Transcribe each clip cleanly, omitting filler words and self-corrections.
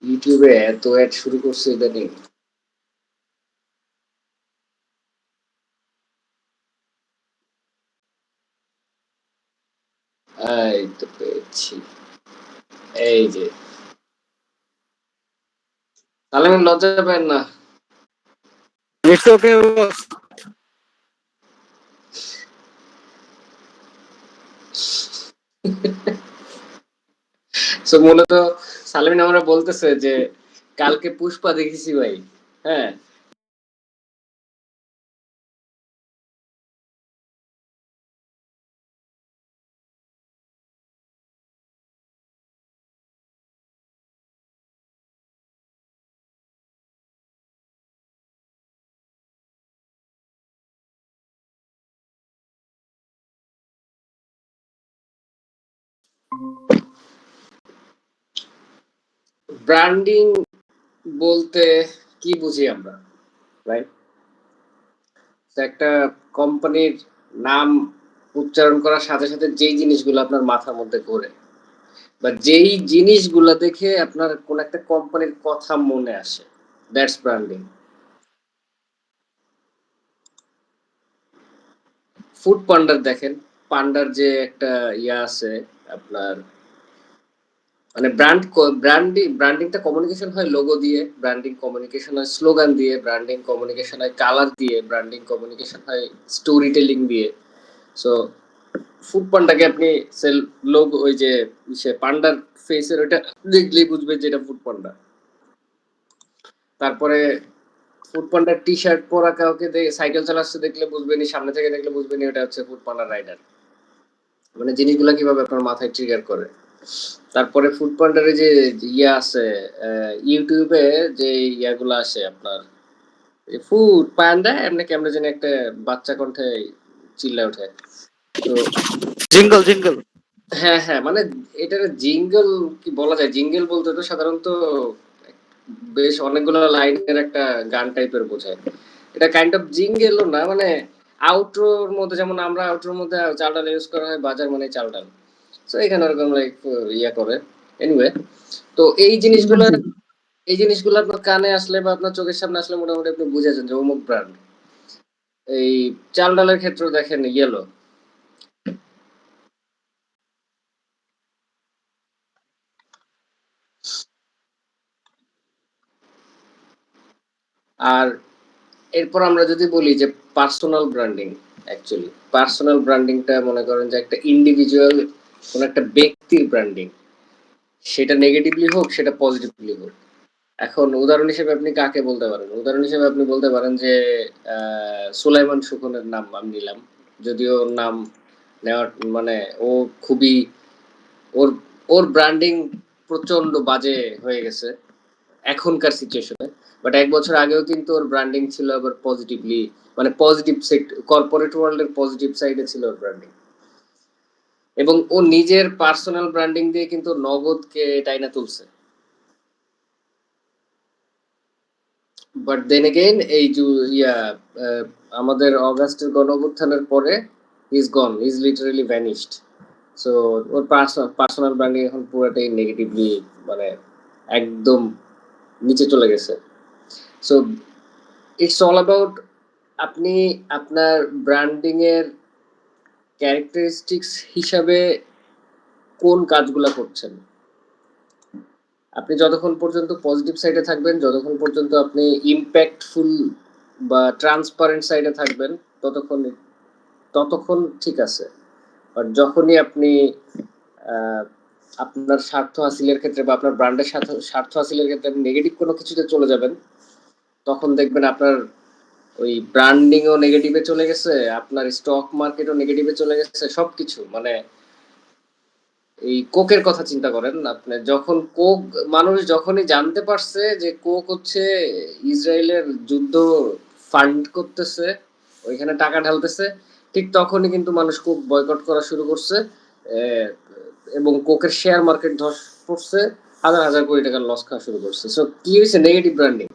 ইউটিউবে এত অ্যাড শুরু করছে ইদানিং। এই তো পেয়েছি। এই যে তাহলে লজ্জা পাবেন না। It's okay, boss. সো মূলত সালমিন আমরা বলতেছে যে কালকে পুষ্পা দেখেছি ভাই। হ্যাঁ, ব্র্যান্ডিং বলতে কি বুঝি আমরা, রাইট? একটা কোম্পানির নাম উচ্চারণ করার সাথে সাথে যেই জিনিসগুলো আপনার মাথার মধ্যে ঘোরে বা যেই জিনিসগুলো দেখে আপনার কোন একটা কোম্পানির কথা মনে আসে, দ্যাটস ব্র্যান্ডিং। ফুড পান্ডার দেখেন, পান্ডার যে একটা ইয়া আছে আপনার, মানে ব্র্যান্ডিংটা কমিউনিকেশন হয় লোগো দিয়ে, ব্র্যান্ডিং কমিউনিকেশন হয় স্লোগান দিয়ে, ব্র্যান্ডিং কমিউনিকেশন হয় কালার দিয়ে, ব্র্যান্ডিং কমিউনিকেশন হয় স্টোরি টেলিং দিয়ে। সো ফুড পান্ডাকে আপনি সেল লোগো, ওই যে সে পান্ডার ফেসের ওইটা দেখলেই বুঝবে যে এটা ফুড পান্ডা। তারপরে ফুড পান্ডার টি শার্ট পরা কাউকে সাইকেল চালাচ্ছে দেখলে বুঝবেনি, সামনে থেকে দেখলে বুঝবেনি ওটা হচ্ছে ফুড পান্ডা রাইডার। মানে জিনিসগুলা কিভাবে আপনার মাথায় ট্রিগার করে। তারপরে ফুড পান্ডারে যে ইয়া আছে, ইউটিউবে যে ইয়াগুলো আসে আপনার, ফুড পান্ডা এমনি কেমনে যেন একটা বাচ্চা কণ্ঠে চিল্লা ওঠে। তো Jingle, jingle. হ্যাঁ হ্যাঁ, মানে এটার জিঙ্গল কি বলা যায়, জিঙ্গল বলতে তো সাধারণত বেশ অনেকগুলো লাইনের একটা গান টাইপের বোঝায়। এটা কাইন্ড অফ জিঙ্গেলও না, মানে আউটরোর মধ্যে, যেমন আমরা আউটরোর মধ্যে চাল ডাল ইউজ করা হয়, বাজার মানে চাল ডাল। সো এখানে ওরকম লাইক ইয়া করে। এনিওয়ে, তো এই জিনিসগুলো আপনার কানে আসলে বা আপনার চোখের সামনে আসলে মোটামুটি আপনি বুঝে যান যে অমুক ব্র্যান্ড। এই চাল ডালের ক্ষেত্রেও দেখেন ইয়েলো। আর এরপর আমরা যদি বলি যে পার্সোনাল ব্র্যান্ডিং, অ্যাকচুয়ালি পার্সোনাল ব্র্যান্ডিংটা মনে করেন যে একটা ইন্ডিভিজুয়াল কোন একটা ব্যক্তির ব্র্যান্ডিং, সেটা নেগেটিভলি হোক সেটা পজিটিভলি হোক। এখন উদাহরণ হিসেবে আপনি কাকে বলতে পারেন, উদাহরণ হিসেবে আপনি বলতে পারেন যে সুলাইমান সুখনের নাম আমি নিলাম, যদিও ওর নাম নেওয়ার মানে ও খুবই, ওর ওর ব্র্যান্ডিং প্রচন্ড বাজে হয়ে গেছে এখনকার সিচুয়েশনে। বাট ১ বছর আগেও কিন্তু ওর ব্র্যান্ডিং ছিল আবার পজিটিভলি, মানে পজিটিভ কর্পোরেট ওয়ার্ল্ডের পজিটিভ সাইডে ছিল ওর ব্র্যান্ডিং। এবং ও নিজের পার্সোনাল ব্র্যান্ডিং দিয়ে কিন্তু নগদকে টাইনা তুলছে। বাট দেন এগেইন এই যে ইয়া আহ, আমাদের অগাস্টের গণঅভ্যুত্থানের পরে is gone, is literally vanished. So or personal branding এখন পুরোটাই নেগেটিভলি, মানে একদম নিচে চলে গেছে। সো ইটস অল অ্যাবাউট আপনি আপনার ব্র্যান্ডিং এর ক্যারেক্টারিস্টিক্স হিসাবে কোন কাজগুলা করছেন। আপনি যতক্ষণ পর্যন্ত পজিটিভ সাইডে থাকবেন, যতক্ষণ পর্যন্ত আপনি ইম্প্যাক্টফুল বা ট্রান্সপারেন্ট সাইডে থাকবেন, ততক্ষণ ততক্ষণ ঠিক আছে। বাট যখনই আপনি আহ, আপনার স্বার্থ হাসিলের ক্ষেত্রে বা আপনার ব্র্যান্ডের স্বার্থ হাসিলের ক্ষেত্রে আপনি নেগেটিভ কোনো কিছুতে চলে যাবেন, তখন দেখবেন আপনার ওই ব্র্যান্ডিংও নেগেটিভে চলে গেছে, আপনার স্টক মার্কেটও নেগেটিভে চলে গেছে, সবকিছু মানে। এই কোকের কথা চিন্তা করেন আপনি, যখন কোক, মানুষ যখনই জানতে পারছে যে কোক হচ্ছে ইসরায়েলের যুদ্ধ ফান্ড করতেছে, ওইখানে টাকা ঢালতেছে, ঠিক তখনই কিন্তু মানুষ কোক বয়কট করা শুরু করছে। আহ, এবং কোকের শেয়ার মার্কেট ধস পড়ছে, হাজার হাজার কোটি টাকার লস খাওয়া শুরু করছে। সো কি হয়েছে, negative branding,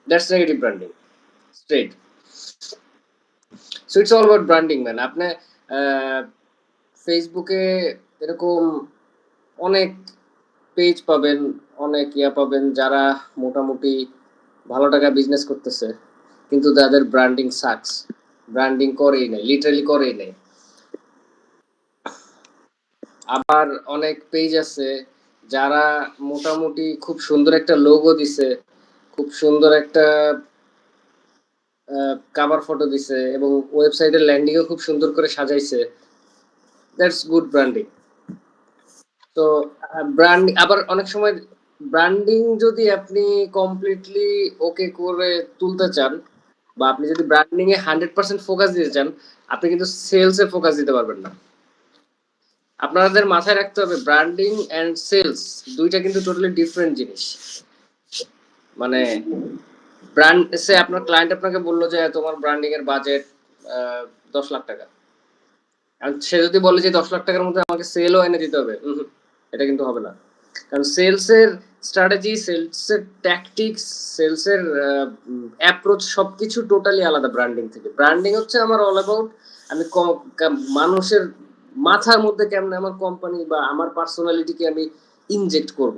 that's negative branding straight. So it's all about branding man. আপনি ফেসবুকে এরকম অনেক পেজ পাবেন, অনেক ইয়া পাবেন যারা মোটামুটি ভালো টাকা বিজনেস করতেছে কিন্তু তাদের ব্র্যান্ডিং সাকস, ব্র্যান্ডিং করেই নাই, লিটারালি করেই নাই। আবার অনেক পেজ আছে যারা মোটামুটি খুব সুন্দর একটা লোগো দিছে, খুব সুন্দর একটা কাভার ফটো দিছে এবং ওয়েবসাইটের ল্যান্ডিংও খুব সুন্দর করে সাজাইছে। That's good branding. তো ব্র্যান্ড আবার অনেক সময় ব্র্যান্ডিং যদি আপনি কমপ্লিটলি ওকে করে তুলতে চান বা আপনি যদি ব্র্যান্ডিং এ 100% ফোকাস দিতে চান, আপনি কিন্তু সেলসে ফোকাস দিতে পারবেন না। আপনাদের মাথায় রাখতে হবে ব্র্যান্ডিং এন্ড সেলস দুইটা কিন্তু টোটালি ডিফারেন্ট জিনিস। মানে ব্র্যান্ড সে আপনার ক্লায়েন্ট আপনাকে বললো যে তোমার ব্র্যান্ডিং এর বাজেট 10 লাখ টাকা, আর সে যদি বলে যে 10 লাখ টাকার মধ্যে আমাকে সেলও এনে দিতে হবে, এটা কিন্তু হবে না। কারণ সেলসের স্ট্র্যাটেজি, সেলসের ট্যাকটিক্স, সেলসের অ্যাপ্রোচ সবকিছু টোটালি আলাদা ব্র্যান্ডিং থেকে। ব্র্যান্ডিং হচ্ছে আমার অল অ্যাবাউট আমি মানুষের মাথার মধ্যে কেমন আমার কোম্পানি বা আমার পার্সোনালিটিকে আমি ইনজেক্ট করব।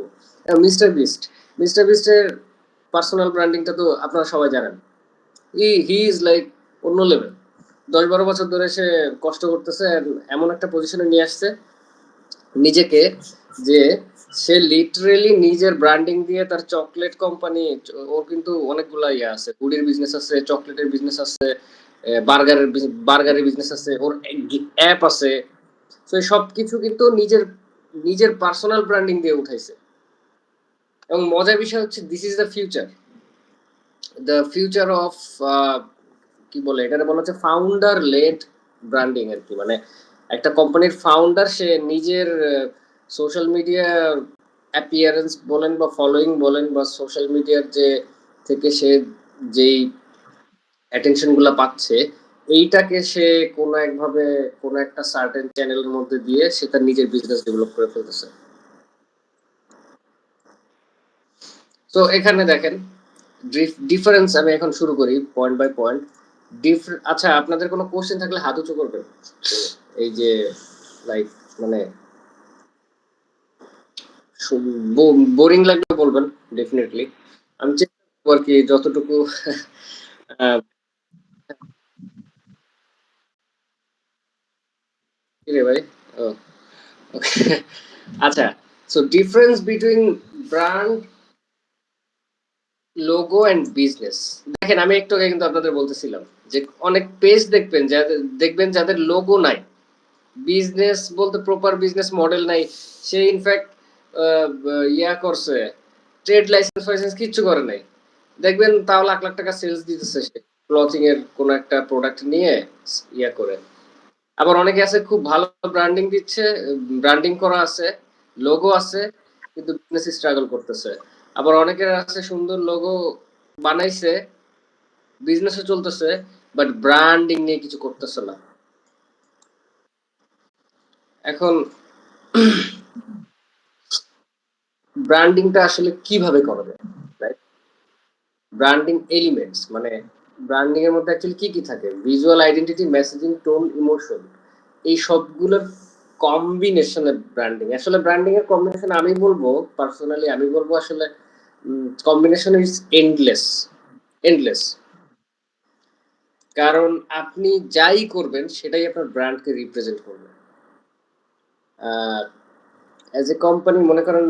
মিস্টার বিস্টের পার্সোনাল ব্র্যান্ডিংটা তো আপনারা সবাই জানেন। হি ইজ লাইক অন্য লেভেল। 10-12 বছর ধরে সে কষ্ট করতেছে, এমন একটা পজিশনে নিয়ে আসছে নিজেকে যে সে লিটারেলি নিজের ব্র্যান্ডিং দিয়ে তার চকলেট কোম্পানি, ওর কিন্তু অনেকগুলা ইয়ে আছে, গুড়ির বিজনেস আছে, চকলেটের বিজনেস আছে, বার্গারের বিজনেস আছে, ওর অ্যাপ আছে। তো সব কিছু কিন্তু নিজের নিজের পার্সোনাল ব্র্যান্ডিং দিয়ে উঠাইছে। এবং মজার বিষয় হচ্ছে this is the future of কি বলে এটাকে বলা হচ্ছে ফাউন্ডার লেড ব্র্যান্ডিং আর কি। মানে একটা কোম্পানির ফাউন্ডার সে নিজের সোশ্যাল মিডিয়া অ্যাপিয়ারেন্স বলেন বা ফলোয়িং বলেন বা সোশ্যাল মিডিয়ার যে থেকে সে যেই অ্যাটেনশন গুলা পাচ্ছে, এইটাকে সে কোনো একভাবে কোনো একটা সার্টেন চ্যানেলের মধ্যে দিয়ে সে তার নিজের বিজনেস ডেভেলপ করে ফেলতেছে। তো এখানে দেখেন ডিফারেন্স, আমি এখন শুরু করি পয়েন্ট বাই পয়েন্ট। আচ্ছা, আপনাদের কোনো কোশ্চেন থাকলে হাত উঁচু করবেন। এই যে লাইক মানে বোরিং লাগলে বলবেন ডেফিনেটলি, আমি চেষ্টা করবো আর কি যতটুকু আহ, কি রে ভাই, ও ওকে। আচ্ছা, so difference between brand, logo and business. দেখেন আমি একটু আগে কিন্তু আপনাদের বলতেছিলাম যে অনেক পেজ দেখবেন যাদের লোগো নাই, বিজনেস বলতে প্রপার বিজনেস মডেল নাই, সে ইনফ্যাক্ট ইয়া করছে, ট্রেড লাইসেন্স ফাইসেন্স কিচ্ছু করে নাই, দেখবেন তাও লাখ লাখ টাকা সেলস দিতেছে সে ক্লথিং এর কোন একটা প্রোডাক্ট নিয়ে ইয়া করে। আবার অনেকে আছে খুব ভালো ব্র্যান্ডিং দিচ্ছে, ব্র্যান্ডিং করা আছে, লোগো আছে, কিন্তু বিজনেস স্ট্রাগল করতেছে। আবার অনেকের আছে সুন্দর লোগো বানাইছে, বিজনেসও চলতেছে, বাট ব্র্যান্ডিং নিয়ে কিছু করতেছে না। এখন ব্র্যান্ডিংটা আসলে কিভাবে করা যায়, রাইট? ব্র্যান্ডিং এলিমেন্টস মানে ব্র্যান্ডিং এর মধ্যে অ্যাকচুয়ালি কি কি থাকে? Visual identity, messaging, tone, emotion, এই সবগুলোর কম্বিনেশনে ব্র্যান্ডিং। আসলে ব্র্যান্ডিং এর কম্বিনেশন আমি বলবো, পার্সোনালি আমি বলবো আসলে কম্বিনেশন ইজ এন্ডলেস, এন্ডলেস। কারণ আপনি যাই করবেন সেটাই আপনার ব্র্যান্ডকে রিপ্রেজেন্ট করবে। অ্যাজ এ কোম্পানি মনে করেন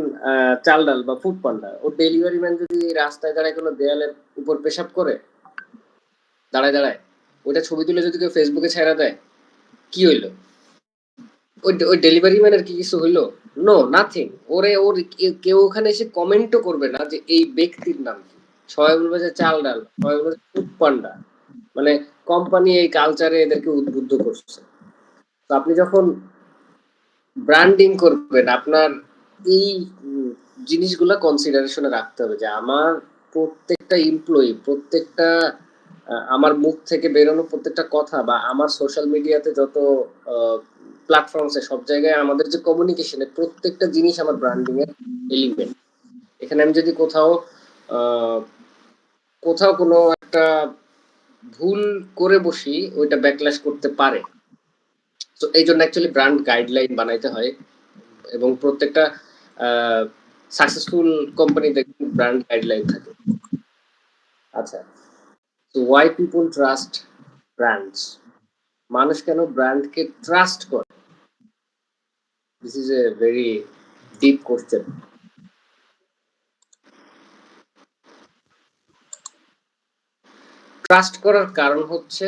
চাল ডাল বা ফুড পান্ডা, ও ডেলিভারি ম্যান যদি রাস্তায় দাঁড়ায় কোনো দেয়ালের উপর পেশাব করে দাঁড়ায় দাঁড়ায়, ওইটা ছবি তুলে যদি কেউ ফেসবুকে ছেড়ে দেয়, কি হইলো? ওই ডেলিভারি ম্যানের কি কিছু হইলো? No, nothing. ওর কেউ ওখানে এসে কমেন্টও করবে না যে এই ব্যক্তির নাম কি। সবাই বলবে যে চাল ডাল, সবাই বলবে ফুড পান্ডা। মানে কোম্পানি এই কালচারে এদেরকে উদ্বুদ্ধ করছে। তো আপনি যখন ব্র্যান্ডিং করবেন আপনার এই জিনিসগুলা কনসিডারেশনে রাখতে হবে যে আমার প্রত্যেকটা এমপ্লয়ি, প্রত্যেকটা আমার মুখ থেকে বেরোনো প্রত্যেকটা কথা বা আমার সোশ্যাল মিডিয়াতে যত প্ল্যাটফর্ম আছে সব জায়গায় আমাদের যে কমিউনিকেশনের প্রত্যেকটা জিনিস আমার ব্র্যান্ডিং এর এলিমেন্ট। এখানে আমি যদি আহ, কোথাও কোনো একটা ভুল করে বসি, ওইটা ব্যাকল্যাশ করতে পারে। তো এই জন্য অ্যাকচুয়ালি ব্র্যান্ড গাইডলাইন বানাইতে হয় এবং প্রত্যেকটা সাকসেসফুল কোম্পানিতে ব্র্যান্ড গাইডলাইন থাকে। আচ্ছা, তো ওয়াই পিপল ট্রাস্ট ব্র্যান্ডস, মানুষ কেন ব্র্যান্ডকে ট্রাস্ট করে? This is a very deep question. Trust করার কারণ হচ্ছে,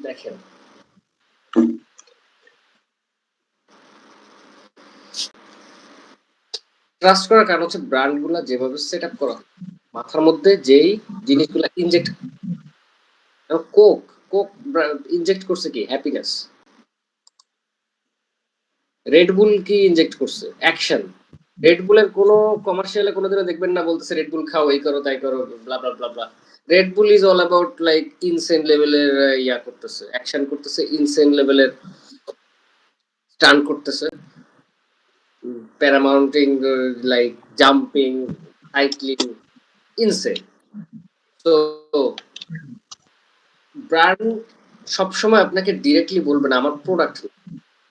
দেখেন, ট্রাস্ট করার কারণ হচ্ছে ব্র্যান্ডগুলো যেভাবে সেট আপ করা হয়, মাথার মধ্যে যেই জিনিসগুলো ইনজেক্ট, কোক কোক ইনজেক্ট করছে কি হ্যাপিনেস, রেড বুল কি ইনজেক্ট করছে অ্যাকশন। রেড বুলের কোনো কমার্শিয়ালে কোনোদিনও দেখবেন না বলতেছে রেড বুল খাও, এই করো তাই করো, blah blah blah blah. Red Bull is all about like insane লেভেলের ইয়া করতেছে, অ্যাকশন করতেছে, ইনসেন লেভেলের স্টান করতেছে, প্যারামাউন্টিং, লাইক জাম্পিং, সাইক্লিং, ইনসেন। তো ব্র্যান্ড সবসময় আপনাকে ডিরেক্টলি বলবে না আমার product,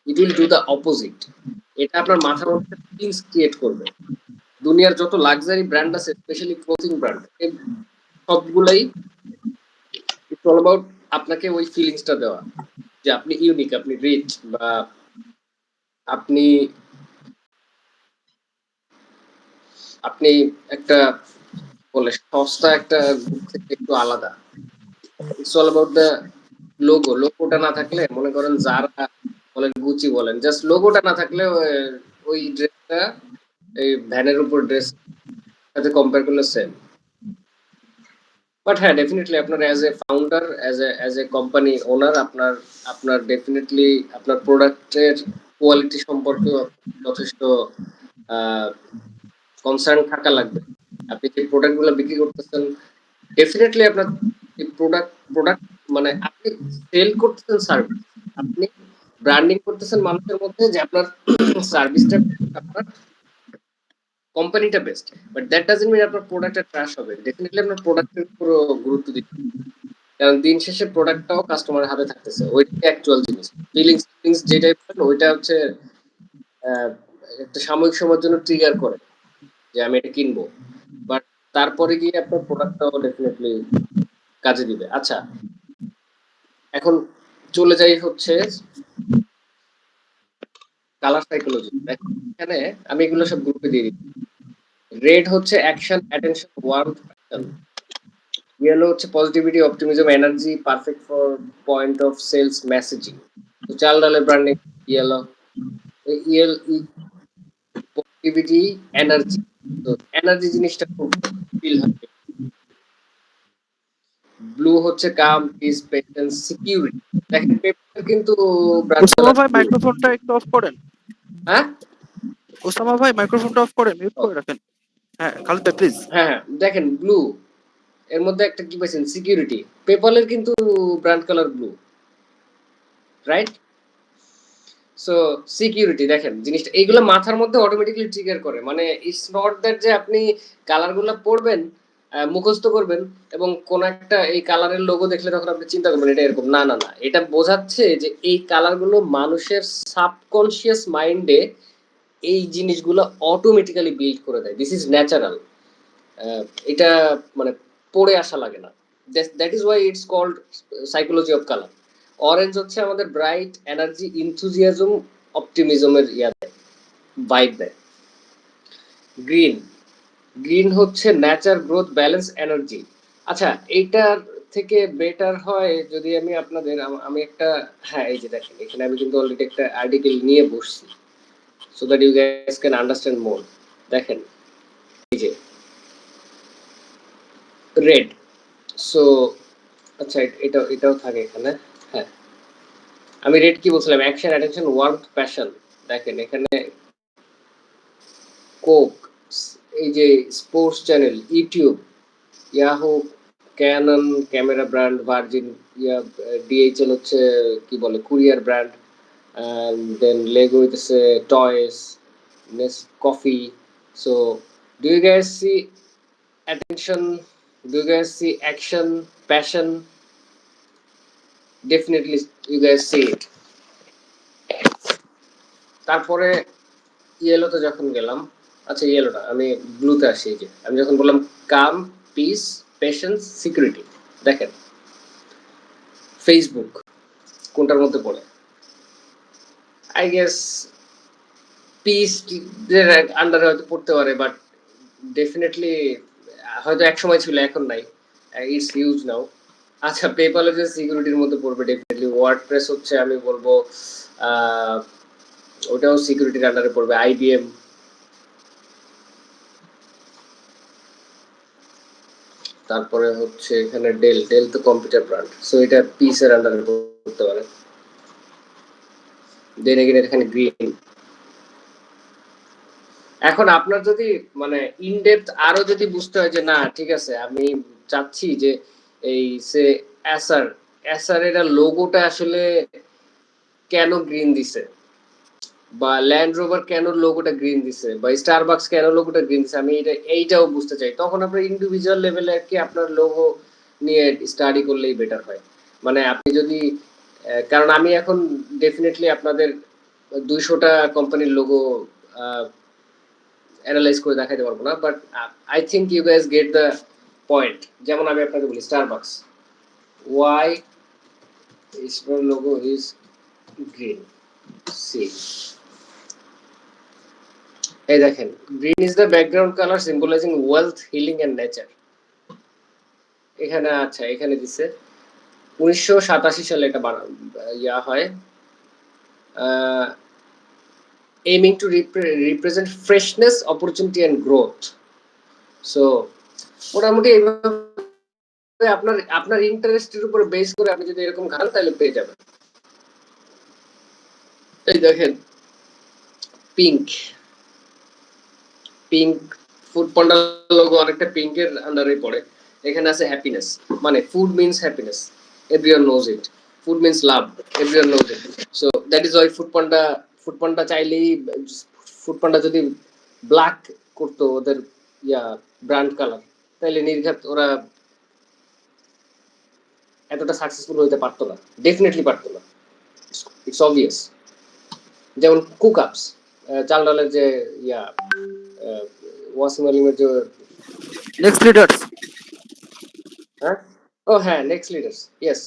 it will do the opposite. এটা আপনার মাথার মধ্যে ফিলিংস ক্রিয়েট করবে। দুনিয়ার যত লাক্সারি ব্র্যান্ড আছে, স্পেশালি ক্লোথিং ব্র্যান্ড, সবগুলাই ইটস অল অ্যাবাউট আপনাকে ওই ফিলিংসটা দেওয়া যে আপনি ইউনিক, আপনি রিচ, বা আপনি আপনি একটা বলে সস্তা একটা গ্রুপ থেকে একটু আলাদা। It's all about the logo. লোগোটা না থাকলে, মনে করেন যারা বলেন, গুচি বলেন, জাস্ট লোগোটা না থাকলে ওই ড্রেসটা এই ভ্যানের উপর ড্রেস সাথে কম্পেয়ার করলে সেম। বাট হ্যাঁ, ডেফিনেটলি আপনার as a founder, as a company owner, আপনার আপনার ডেফিনেটলি আপনার প্রোডাক্টের কোয়ালিটি সম্পর্কে যথেষ্ট কনসার্ন থাকা লাগবে। আপনি যে প্রোডাক্টগুলো বিক্রি করতেছেন, ডেফিনেটলি আপনার প্রোডাক্ট প্রোডাক্ট মানে আপনি সেল করতেছেন সার্ভিস, আপনি ব্র্যান্ডিং করতেছেন মানুষের মধ্যে যে আপনার সার্ভিসটা, আপনার কোম্পানিটা best. But that doesn't mean আপনার প্রোডাক্টটা ট্রাশ হবে। ডেফিনেটলি আপনার প্রোডাক্টের উপর গুরুত্ব দিতে, কারণ দিন শেষে প্রোডাক্টটাও কাস্টমারের হাতে থাকতেছে, ওইটাই অ্যাকচুয়াল জিনিস। ফিলিংস ফিলিংস যেটাই বলেন, ওইটা হচ্ছে একটা সাময়িক সময়ের জন্য ট্রিগার করে যে আমি এটা কিনবো, বাট তারপরে গিয়ে আপনার প্রোডাক্টটাও ডেফিনেটলি কাজে দিবে। আচ্ছা, এখন চলে যাই হচ্ছে কালার সাইকোলজি। এখানে আমি এগুলো সব গ্রুপে দিয়ে দিই। রেড হচ্ছে action, attention, warmth, passion. Yellow হচ্ছে positivity, optimism, energy, perfect for point of sales messaging. তো চাল ডালের branding yellow, yellow positivity, energy. তো এনার্জি জিনিসটা খুব ফিল হয়। ব্লু হচ্ছে কাম, পিস, পেশেন্স, সিকিউরিটি। দেখেন পেপার কিন্তু ব্র্যান্ড ওসামা কালার ভাই ব্লু। মাইক্রোফোনটা একটু অফ করেন। হ্যাঁ ওসামা ভাই মাইক্রোফোনটা অফ করেন, মিউট করে রাখেন। হ্যাঁ খালিদ ভাই প্লিজ। হ্যাঁ হ্যাঁ, দেখেন ব্লু, এর মধ্যে একটা কি পাইছেন, সিকিউরিটি। পেপালের কিন্তু brand colour blue, right? So security, দেখেন জিনিসটা এইগুলো মাথার মধ্যে অটোমেটিক্যালি ট্রিগার করে। মানে ইটস নট দ্যাট যে আপনি কালারগুলো পড়বেন, মুখস্থ করবেন, এবং কোন একটা এই কালারের লোগো দেখলে তখন আপনি চিন্তা করবেন এটা এরকম। না না না, এটা বোঝাচ্ছে যে এই কালারগুলো মানুষের সাবকনশিয়াস মাইন্ডে এই জিনিসগুলো অটোমেটিক্যালি বিল্ড করে দেয়। This is natural. এটা মানে পড়ে আসা লাগে না। That is why it's called psychology of colour. Orange হচ্ছে আমাদের ব্রাইট, এনার্জি, ইনথুজিয়াজম, অপটিমিজমের ইয়া দেয়, ভাইব দেয়। গ্রিন, গ্রিন হচ্ছে নেচার, গ্রোথ, ব্যালেন্স, এনার্জি। আচ্ছা, এইটার থেকে বেটার হয় যদি আমি আপনাদের আমি একটা, হ্যাঁ এই যে দেখেন, এখানে আমি কিন্তু অলরেডি একটা আর্টিকেল নিয়ে বসছি, so that you guys can understand more. দেখেন এই যে রেড, সো আচ্ছা এটাও থাকে এখানে। হ্যাঁ, আমি রেড কি বলছিলাম, অ্যাকশন, অ্যাটেনশন, ওয়ার্মথ, প্যাশন। দেখেন এখানে কোক, এই যে sports channel, YouTube, Yahoo, Canon camera brand, Virgin, yeah, DHL হচ্ছে কি বলে কুরিয়ার ব্র্যান্ড, দেন লেগো হইতেছে টয়েস, নেস coffee. So do you guys see attention, do you guys see action, passion? Definitely you guys see it. তারপরে ইয়েলোতে যখন গেলাম, আচ্ছা ইয়েলোটা আমি ব্লুতে আসি। যে আমি যখন বললাম কাম, পিস, পেশেন্স, সিকিউরিটি, দেখেন ফেসবুক কোনটার মধ্যে পড়ে? আই গেস পিস এর আন্ডারে হয়তো পড়তে পারে, বাট ডেফিনেটলি হয়তো এক সময় ছিল, এখন নাই, ইটস হিউজ নাও। আচ্ছা পেপাল হচ্ছে সিকিউরিটির মধ্যে পড়বে ডেফিনেটলি। ওয়ার্ডপ্রেস হচ্ছে আমি বলবো আহ, ওটাও সিকিউরিটির আন্ডারে পড়বে। আইবিএম, তারপরে হচ্ছে এখানে ডেল, ডেল তো কম্পিউটার ব্র্যান্ড, সো এটা পিস এর আন্ডারে পড়তে পারে। দেন এগেন এখানে গ্রিন। এখন আপনার যদি মানে ইনডেপথ আরো যদি বুঝতে হয় যে না ঠিক আছে আমি চাচ্ছি যে এই সে এসার, এসার এর লোগোটা আসলে কেন গ্রিন দিছে, বা ল্যান্ড রোভার কেন লোগোটা গ্রিন দিছে, বা স্টারবাকস কেন লোগোটা গ্রিন দিছে, আমি এইটাও বুঝতে চাই, তখন আপনার ইন্ডিভিজুয়াল লেভেলে আর কি আপনার লোগো নিয়ে স্টাডি করলেই বেটার হয়। মানে আপনি যদি কারণ আমি এখন ডেফিনেটলি আপনাদের 200টা কোম্পানির লোগো অ্যানালাইজ করে দেখাইতে পারবো না, but I think you guys get the point. যেমন আমি আপনাকে বলি Starbucks, why is logo is green, see, এই দেখেন green is the background colour symbolising wealth, healing and nature. এখানে আচ্ছা এখানে দিছে 1987 সালে এটা ইয়া হয়, aiming to represent freshness, opportunity and growth. So মোটামুটি এইভাবে আপনার আপনার ইন্টারেস্টের উপর বেস করে আপনি যদি এরকম ঘাল তাহলে পেয়ে যাবেন। এই দেখেন pink, pink Foodpanda logo অনেকটা পিঙ্কের আন্ডারে পড়ে। এখানে আছে হ্যাপিনেস, মানে food means happiness, everyone knows it, food means love, everyone knows it. So that is why Foodpanda চাইলেই, ফুড পান্ডা যদি ব্ল্যাক করতো ওদের ইয়া ব্র্যান্ড কালার, তাহলে নির্ঘাত ওরা এতটা সাকসেসফুল হইতে পারতো না, ডেফিনেটলি পারতো না, ইটস অবভিয়াস। যেমন কুক আপস, চাল ডালের যে ইয়া ওয়াসিম আলিমের যে, নেক্সট লিডার্স। হ্যাঁ ও হ্যাঁ নেক্সট লিডার্স, ইয়েস।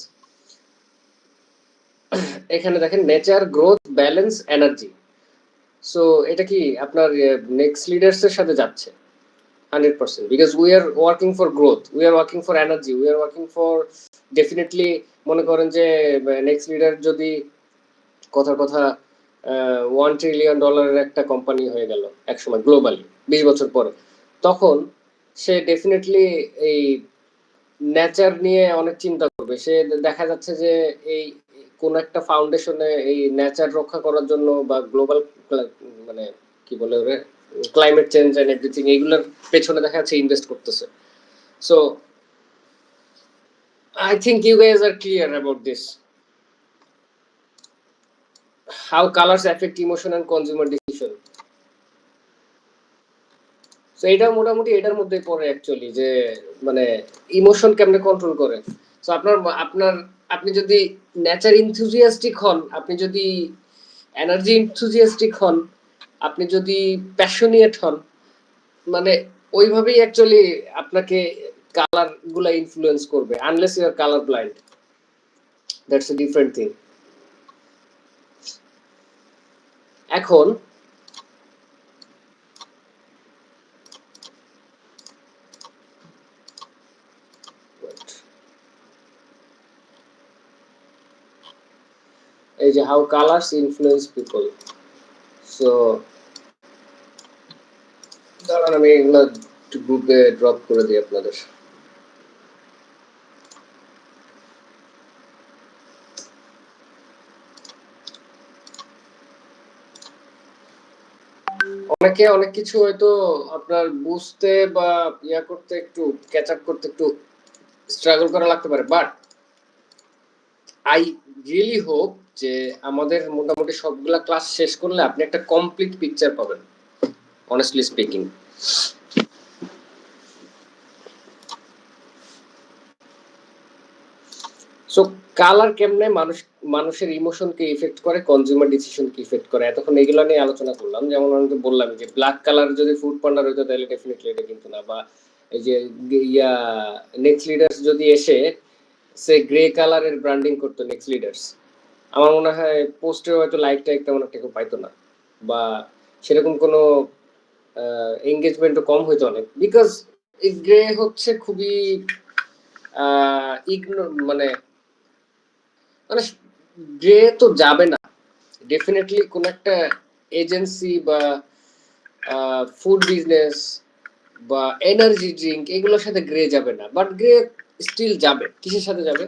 এখানে দেখেন nature, growth, balance, energy. So এটা কি আপনার নেক্সট লিডার্স এর সাথে যাচ্ছে 100%, because we are working for growth, we are working for energy, we are working for definitely. মনে করেন যে নেক্সট লিডার যদি কথার কথা $1 ট্রিলিয়ন একটা কোম্পানি হয়ে গেল একসময় গ্লোবালি 20 বছর পরে, তখন সে ডেফিনেটলি এই নেচার নিয়ে অনেক চিন্তা করবে। সে দেখা যাচ্ছে যে এই কোন একটা ফাউন্ডেশনে এই নেচার রক্ষা করার জন্য বা গ্লোবাল মানে কি বলে ওরে ক্লাইমেট চেঞ্জ এন্ড এভরিথিং এইগুলোর পেছনে দেখা যাচ্ছে ইনভেস্ট করতেছে। So I think you guys are clear about this, how colours affect emotion and consumer decision. So এটা মোটামুটি এটার মধ্যে পড়ে অ্যাকচুয়ালি, যে মানে ইমোশন কেমনে কন্ট্রোল করে। সো আপনার আপনার আপনি যদি নেচার ইনথুজিয়াস্টিক হন, আপনি যদি এনার্জি ইনথুজিয়াস্টিক হন, আপনি যদি প্যাশনিয়েট হন, মানে ওইভাবেই অ্যাকচুয়ালি আপনাকে কালার গুলা ইনফ্লুয়েন্স করবে, unless you are colour blind, that's a different thing. এখন এই যে how colours influence people, so দাঁড়ান আমি এগুলো গ্রুপে ড্রপ করে দিই আপনাদের। অনেকে অনেক কিছু হয়তো আপনার বুঝতে বা ইয়া করতে একটু ক্যাচ আপ করতে একটু স্ট্রাগল করা লাগতে পারে, বাট আই রিয়েলি হোপ যে আমাদের মোটামুটি সবগুলা ক্লাস শেষ করলে আপনি একটা কমপ্লিট পিকচার পাবেন, অনেস্টলি স্পিকিং। সো কালার কেমনে মানুষের ইমোশনকে ইফেক্ট করে, কনজিউমার ডিসিশনকে ইফেক্ট করে। এতক্ষণ এগুলো নিয়ে আলোচনা করলাম। যেমন আমি তো বললাম যে ব্ল্যাক কালার যদি ফুড পান্ডার হইতো তাহলে ডেফিনিটলি এটা কিন্তু না। বা এই যে ইয়া নেক্সট লিডার্স যদি এসে সে গ্রে কালারের ব্র্যান্ডিং করতো নেক্সট লিডার্স, আমার মনে হয় পোস্টে হয়তো লাইক টাইক তেমন একটা কেউ পাইতো না, বা সেরকম কোনো এঙ্গেজমেন্টও কম হইতো অনেক। বিকজ এই গ্রে হচ্ছে খুবই মানে মানে গ্রে তো যাবে না ডেফিনেটলি। কোন একটা এজেন্সি বা ফুড বিজনেস বা এনার্জি ড্রিঙ্ক এগুলোর সাথে গ্রে যাবে না, বাট গ্রে স্টিল যাবে। কিসের সাথে যাবে?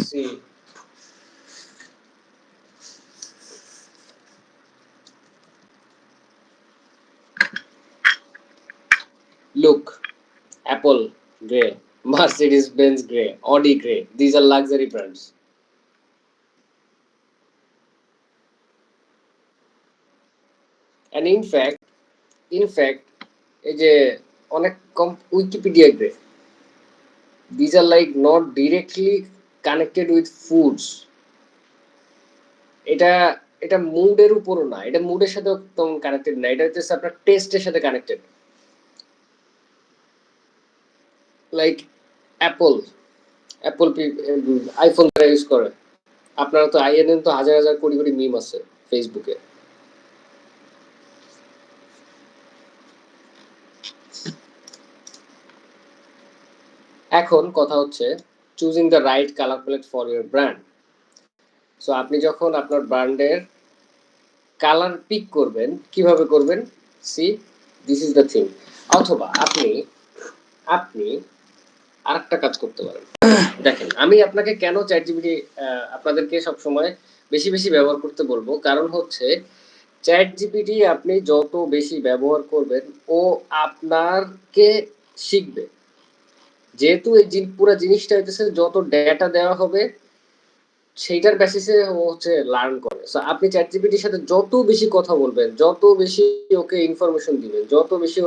See, look, Apple grey, Mercedes Benz grey, Audi grey. These are luxury brands. And in fact, এই যে অনেক কম Wikipedia grey, these are like not directly connected with foods. এটা এটা মুডের উপরও না, এটা মুডের সাথে তেমন কানেক্টেড না, এটা হচ্ছে আপনার টেস্টের সাথে connected. Like Apple, Apple iPhone যারা ইউজ করে, আপনারা তো আইএনএন তো হাজার হাজার কোটি কোটি মিম আছে ফেসবুকে। এখন কথা হচ্ছে choosing the right colour palette for your brand. So আপনি যখন আপনার ব্র্যান্ডের কালার পিক করবেন, কিভাবে করবেন? See, this is the thing. অথবা আপনি আপনি আরেকটা কাজ করতে পারেন। দেখেন, আমি আপনাকে কেন চ্যাট জিপিটি আপনাদেরকে সবসময় বেশি বেশি ব্যবহার করতে বলবো, কারণ হচ্ছে চ্যাট জিপিটি আপনি যত বেশি ব্যবহার করবেন ও আপনারকে শিখবে। যেহেতু এই পুরো জিনিসটা হইতেছে যত ডেটা দেওয়া হবে সেইটার বেসিসে ও হচ্ছে লার্ন করে। সো আপনি চ্যাট জিপিটির সাথে যত বেশি কথা বলবেন, যত বেশি ওকে ইনফরমেশন দিবেন, যত বেশি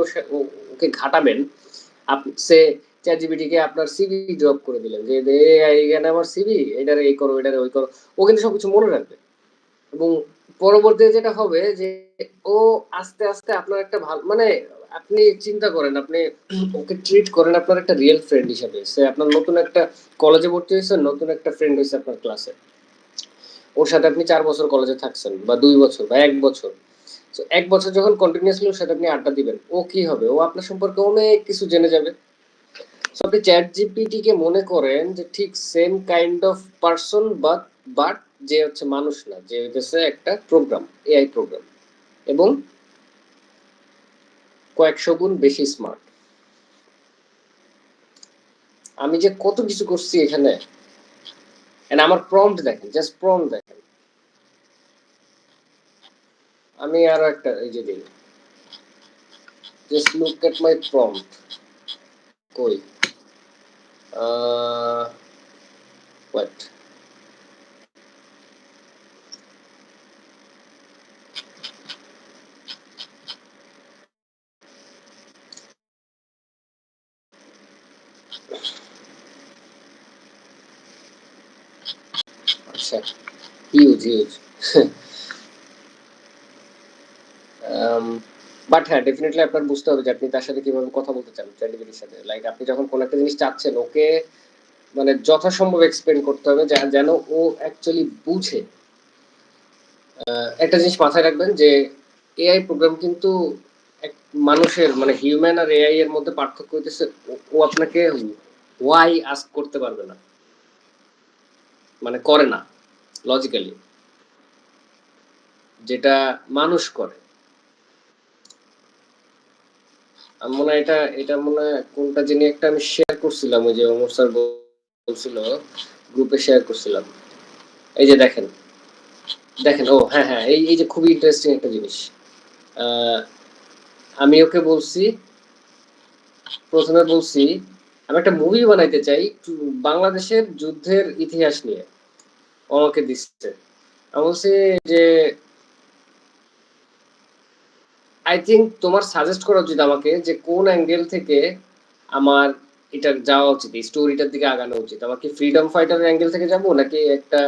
ওকে ঘাটাবেন, সে চ্যাট জিপিটিকে আপনার সিভি ড্রপ করে দিলেন যে এইখানে আমার সিভি, এটারে এই করো, এটারে ওই করো, ও কিন্তু সবকিছু মনে রাখবে। এবং পরবর্তীতে যেটা হবে যে ও আস্তে আস্তে আপনার একটা ভালো মানে আপনি চিন্তা করেন, আপনি ওকে ট্রিট করেন আপনার একটা রিয়েল ফ্রেন্ড হিসেবে। সে আপনার নতুন একটা কলেজে ভর্তি হয়েছে, নতুন একটা ফ্রেন্ড হয়েছে আপনার ক্লাসে, ওর সাথে আপনি 4 বছর কলেজে থাকছেন বা 2 বছর বা 1 বছর। তো 1 বছর যখন কন্টিনিউসলি ওর সাথে আপনি আড্ডা দিবেন, ও কি হবে, ও আপনার সম্পর্কে অনেক কিছু জেনে যাবে। সো আপনি চ্যাট জিপিটিকে মনে করেন যে ঠিক same kind of person, but যে হচ্ছে মানুষ না, যে হচ্ছে একটা প্রোগ্রাম, এআই প্রোগ্রাম, এবং কয়েকশো গুণ বেশি স্মার্ট। আমি যে কত কিছু করছি এখানে, আমার প্রম্পট দেখেন, জাস্ট প্রম্পট দেখেন। আমি আরো একটা এই যে দিই, just look at my prompt. কই হোয়াট, আচ্ছা, হিউজ হিউজ। বাট হ্যাঁ, ডেফিনেটলি আপনার বুঝতে হবে যে আপনি তার সাথে কিভাবে কথা বলতে চান চ্যাট জিপিটির সাথে। লাইক আপনি যখন কোনো একটা জিনিস চাচ্ছেন, ওকে মানে যথাসম্ভব এক্সপ্লেন করতে হবে যেন ও অ্যাকচুয়ালি বুঝে। একটা জিনিস মাথায় রাখবেন যে এআই প্রোগ্রাম কিন্তু এক মানুষের মানে হিউম্যান আর এআই এর মধ্যে পার্থক্য হইতেছে ও আপনাকে ওয়াই আস্ক করতে পারবে না, মানে করে না লজিক্যালি, যেটা মানুষ করে। আমি মনে হয় এটা মনে হয় কোনটা যিনি একটা আমি শেয়ার করছিলাম, ওই যে ওমর স্যার বলছিল, গ্রুপে শেয়ার করছিলাম। এই যে দেখেন, দেখেন, ও হ্যাঁ হ্যাঁ, এই যে খুবই ইন্টারেস্টিং একটা জিনিস। আমি ওকে বলছি, প্রথমে বলছি আমি একটা মুভি বানাইতে চাই বাংলাদেশের যুদ্ধের ইতিহাস নিয়ে, আমাকে দিচ্ছে। আমি বলছি যে আই থিঙ্ক তোমার সাজেস্ট করা উচিত আমাকে যে কোন অ্যাঙ্গেল থেকে আমার এটা যাওয়া উচিত, এই স্টোরিটার দিকে আগানো উচিত। আমার কি ফ্রিডম ফাইটারের অ্যাঙ্গেল থেকে যাব, নাকি একটা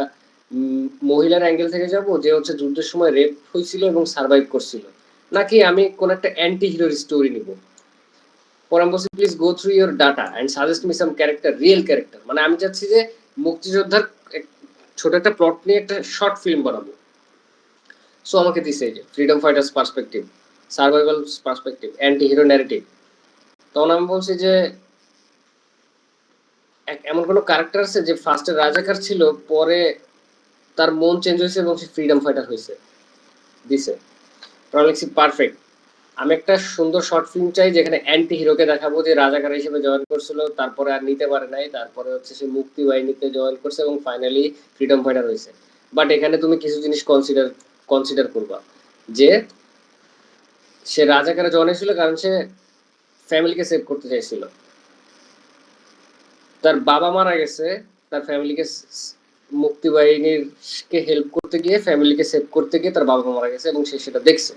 মহিলার অ্যাঙ্গেল থেকে যাব যে হচ্ছে যুদ্ধের সময় রেপ হয়েছিল এবং সার্ভাইভ করছিল, নাকি আমি কোন একটা অ্যান্টি হিরোর স্টোরি নিব। পরে আমি বলছি please go through your data and suggest me some character, real character. মানে আমি চাচ্ছি যে মুক্তিযোদ্ধার ছোট একটা প্লট নিয়ে একটা শর্ট ফিল্ম বানাবো। সো আমাকে দিছে এই যে freedom fighters perspective, survival perspective, anti hero narrative. তখন আমি বলছি যে এমন কোনো ক্যারেক্টার আছে যে ফার্স্টে রাজাকার ছিল, পরে তার মন চেঞ্জ হয়েছে এবং সে ফ্রিডম ফাইটার হয়েছে, দিছে। তখন লিখছি পারফেক্ট, আমি একটা সুন্দর শর্ট ফিল্ম চাই যেখানে অ্যান্টি হিরোকে দেখাবো যে রাজাকার হিসেবে জয়েন করছিল, তারপরে আর নিতে পারে নাই, তারপরে হচ্ছে সে মুক্তি বাহিনীতে জয়েন করছে এবং ফাইনালি ফ্রিডম ফাইটার হয়েছে। বাট এখানে তুমি কিছু জিনিস কনসিডার করবা, যে সে রাজাকারে জয়েন হয়েছিল কারণ সে ফ্যামিলিকে সেভ করতে চাইছিল। তার বাবা মারা গেছে, তার ফ্যামিলিকে মুক্তি বাহিনীর কে হেল্প করতে গিয়ে, ফ্যামিলিকে সেভ করতে গিয়ে তার বাবা মারা গেছে এবং সে সেটা দেখছে।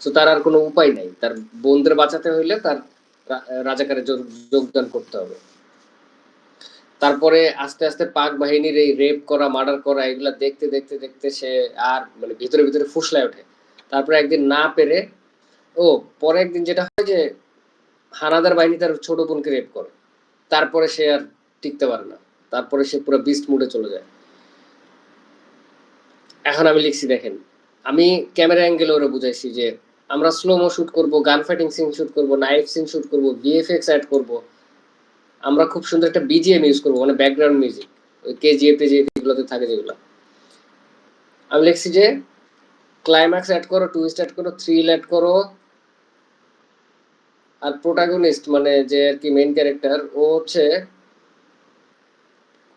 তো তার আর কোনো উপায় নাই, তার বোনদের বাঁচাতে হইলে তার রাজাকারে যোগদান করতে হবে। তারপরে আস্তে আস্তে পাক বাহিনীর এই রেপ করা, মার্ডার করা, এগুলা দেখতে দেখতে দেখতে সে আর মানে ভিতরে ভিতরে ফুসলায় ওঠে। তারপরে একদিন না পেরে, ও পরে একদিন যেটা হয় যে হানাদার বাহিনী তার ছোট বোনকে রেপ করে, তারপরে সে আর টিকতে পারে না, তারপরে সে পুরো বিস্ট মুডে চলে যায়। এখন আমি লিখছি দেখেন, আমি ক্যামেরা অ্যাঙ্গেল ওরা বুঝাইছি যে আমরা স্লোমো শুট করব, গান ফাইটিং সিন শুট করব, নাইফ সিন শুট করব, ভিএফএক্স অ্যাড করব, আমরা খুব সুন্দর একটা বিজিএম ইউজ করব, মানে ব্যাকগ্রাউন্ড মিউজিক, ওই কেজিএফ টেজিএফ এগুলোতে থাকে যেগুলো। আমি লিখছি যে ক্লাইম্যাক্স অ্যাড করো, টুইস্ট অ্যাড করো, থ্রিল অ্যাড করো, আর প্রোটাগনিস্ট মানে যে আর কি মেইন ক্যারেক্টার, ও হচ্ছে